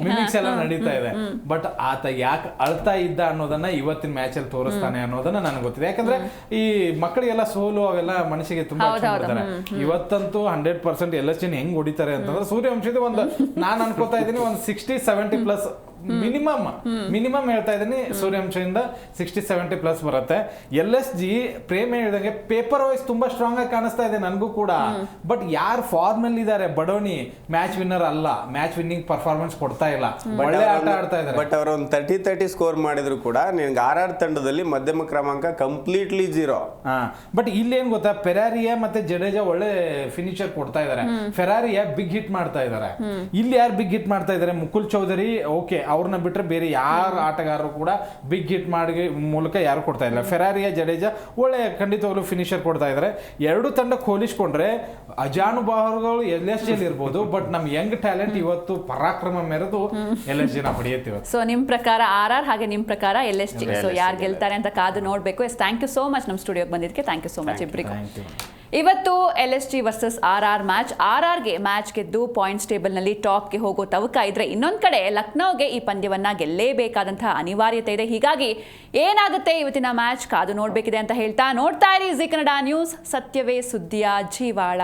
ಮಿಮಿಕ್ಸ್ ಎಲ್ಲ ನಡೀತಾ ಇದೆ. ಬಟ್ ಆತ ಯಾಕೆ ಅಳ್ತಾ ಇದ್ದ ಅನ್ನೋದನ್ನ ಇವತ್ತಿನ ಮ್ಯಾಚ್ ಅಲ್ಲಿ ತೋರಿಸ್ತಾನೆ ಅನ್ನೋದನ್ನ ನನಗೆ ಗೊತ್ತಿದೆ. ಯಾಕಂದ್ರೆ ಈ ಮಕ್ಕಳಿಗೆಲ್ಲ ಸೋಲು ಅವೆಲ್ಲ ಮನಸ್ಸಿಗೆ ತುಂಬಾ ಇವತ್ತಂತೂ 100% LSG ಹೆಂಗ್ ಹೊಡಿತಾರೆ ಅಂತಂದ್ರೆ ಸೂರ್ಯವಂಶದ ಒಂದು ನಾನು ಅನ್ಕೋತಾ ಇದ್ದೀನಿ ಒಂದು 60-70+ ಮಿನಿಮಮ್ ಹೇಳ್ತಾ ಇದ್ದೀನಿ. ಸೂರ್ಯವಂಶದಿಂದ 60-70+ ಬರುತ್ತೆ. LSG ಪ್ರೇಮ್ ಹೇಳಿದಂಗೆ ಪೇಪರ್ ವೈಸ್ ತುಂಬಾ ಸ್ಟ್ರಾಂಗ್ ಆಗಿ ಕಾಣಿಸ್ತಾ ಇದೆ ನನಗೂ ಕೂಡ. ಬಟ್ ಯಾರು ಫಾರ್ಮ್ ಅಲ್ಲಿ ಇದಾರೆ, ಬಡೋನಿ ಮ್ಯಾಚ್ ವಿನ್ನರ್ ಅಲ್ಲ, ಮ್ಯಾಚ್ ವಿನ್ನಿಂಗ್ ಪರ್ಫಾರ್ಮೆನ್ಸ್ ಕೊಡ್ತಾ ಇಲ್ಲ, ಒಳ್ಳೆ ಆಟ ಆಡ್ತಾ ಇದ್ದಾರೆ. ಬಟ್ ಅವರು ಒಂದು 30 ಸ್ಕೋರ್ ಮಾಡಿದ್ರು ಕೂಡ ನಿನ್ಗೆ RR ತಂಡದಲ್ಲಿ ಮಧ್ಯಮ ಕ್ರಮಾಂಕ ಕಂಪ್ಲೀಟ್ಲಿ 0. ಬಟ್ ಇಲ್ಲಿ ಏನ್ ಗೊತ್ತಾ, ಫೆರಾರಿಯಾ ಮತ್ತೆ ಜಡೇಜಾ ಒಳ್ಳೆ ಫಿನಿಶರ್ ಕೊಡ್ತಾ ಇದಾರೆ. ಫೆರಾರಿಯಾ ಬಿಗ್ ಹಿಟ್ ಮಾಡ್ತಾ ಇದಾರೆ. ಇಲ್ಲಿ ಯಾರು ಬಿಗ್ ಹಿಟ್ ಮಾಡ್ತಾ ಇದಾರೆ? ಮುಕುಲ್ ಚೌಧರಿ, ಓಕೆ, ಅವ್ರನ್ನ ಬಿಟ್ರೆ ಬೇರೆ ಯಾರ ಆಟಗಾರರು ಕೂಡ ಬಿಗ್ ಹಿಟ್ ಮಾಡಿ ಮೂಲಕ ಯಾರು ಕೊಡ್ತಾ ಇಲ್ಲ. ಫೆರಾರಿಯಾ, ಜಡೇಜಾ ಒಳ್ಳೆ ಖಂಡಿತವಾಗ್ಲೂ ಫಿನಿಶರ್ ಕೊಡ್ತಾ ಇದಾರೆ. ಎರಡು ತಂಡಕ್ಕೆ ಹೋಲಿಸ್ಕೊಂಡ್ರೆ ಅಜಾನುಭಾವಗಳು LSG ಇರ್ಬೋದು, ಬಟ್ ನಮ್ ಯಂಗ್ ಟ್ಯಾಲೆಂಟ್ ಇವತ್ತು ಪರಾಕ್ರಮ ಮೆರೆದು LSG ನ ಪಡೆಯುತ್ತೆ. ಸೊ ನಿಮ್ ಪ್ರಕಾರ RR, ಹಾಗೆ ನಿಮ್ ಪ್ರಕಾರ LSG. ಸೊ ಯಾರು ಗೆಲ್ತಾರೆ ಅಂತ ಕಾದು ನೋಡ್ಬೇಕು. ಥ್ಯಾಂಕ್ ಯು ಸೋ ಮಚ್ ನಮ್ಮ ಸ್ಟುಡಿಯೋಗೆ ಬಂದಿದ್ದಕ್ಕೆ. ಥ್ಯಾಂಕ್ ಯು ಸೋ ಮಚ್ ಇಬ್ಬರಿಗೂ. ಇವತ್ತು LSG ವರ್ಸಸ್ RR ಮ್ಯಾಚ್. RRಗೆ ಮ್ಯಾಚ್ ಗೆದ್ದು ಪಾಯಿಂಟ್ಸ್ ಟೇಬಲ್ನಲ್ಲಿ ಟಾಪ್ಗೆ ಹೋಗೋ ತವಕ ಇದ್ರೆ, ಇನ್ನೊಂದು ಕಡೆ ಲಕ್ನೋಗೆ ಈ ಪಂದ್ಯವನ್ನ ಗೆಲ್ಲೇಬೇಕಾದಂತಹ ಅನಿವಾರ್ಯತೆ ಇದೆ. ಹೀಗಾಗಿ ಏನಾಗುತ್ತೆ ಇವತ್ತಿನ ಮ್ಯಾಚ್ ಕಾದು ನೋಡ್ಬೇಕಿದೆ ಅಂತ ಹೇಳ್ತಾ, ನೋಡ್ತಾ ಇರಿ ಜೀ ಕನ್ನಡ ನ್ಯೂಸ್, ಸತ್ಯವೇ ಸುದ್ದಿಯ ಜೀವಾಳ.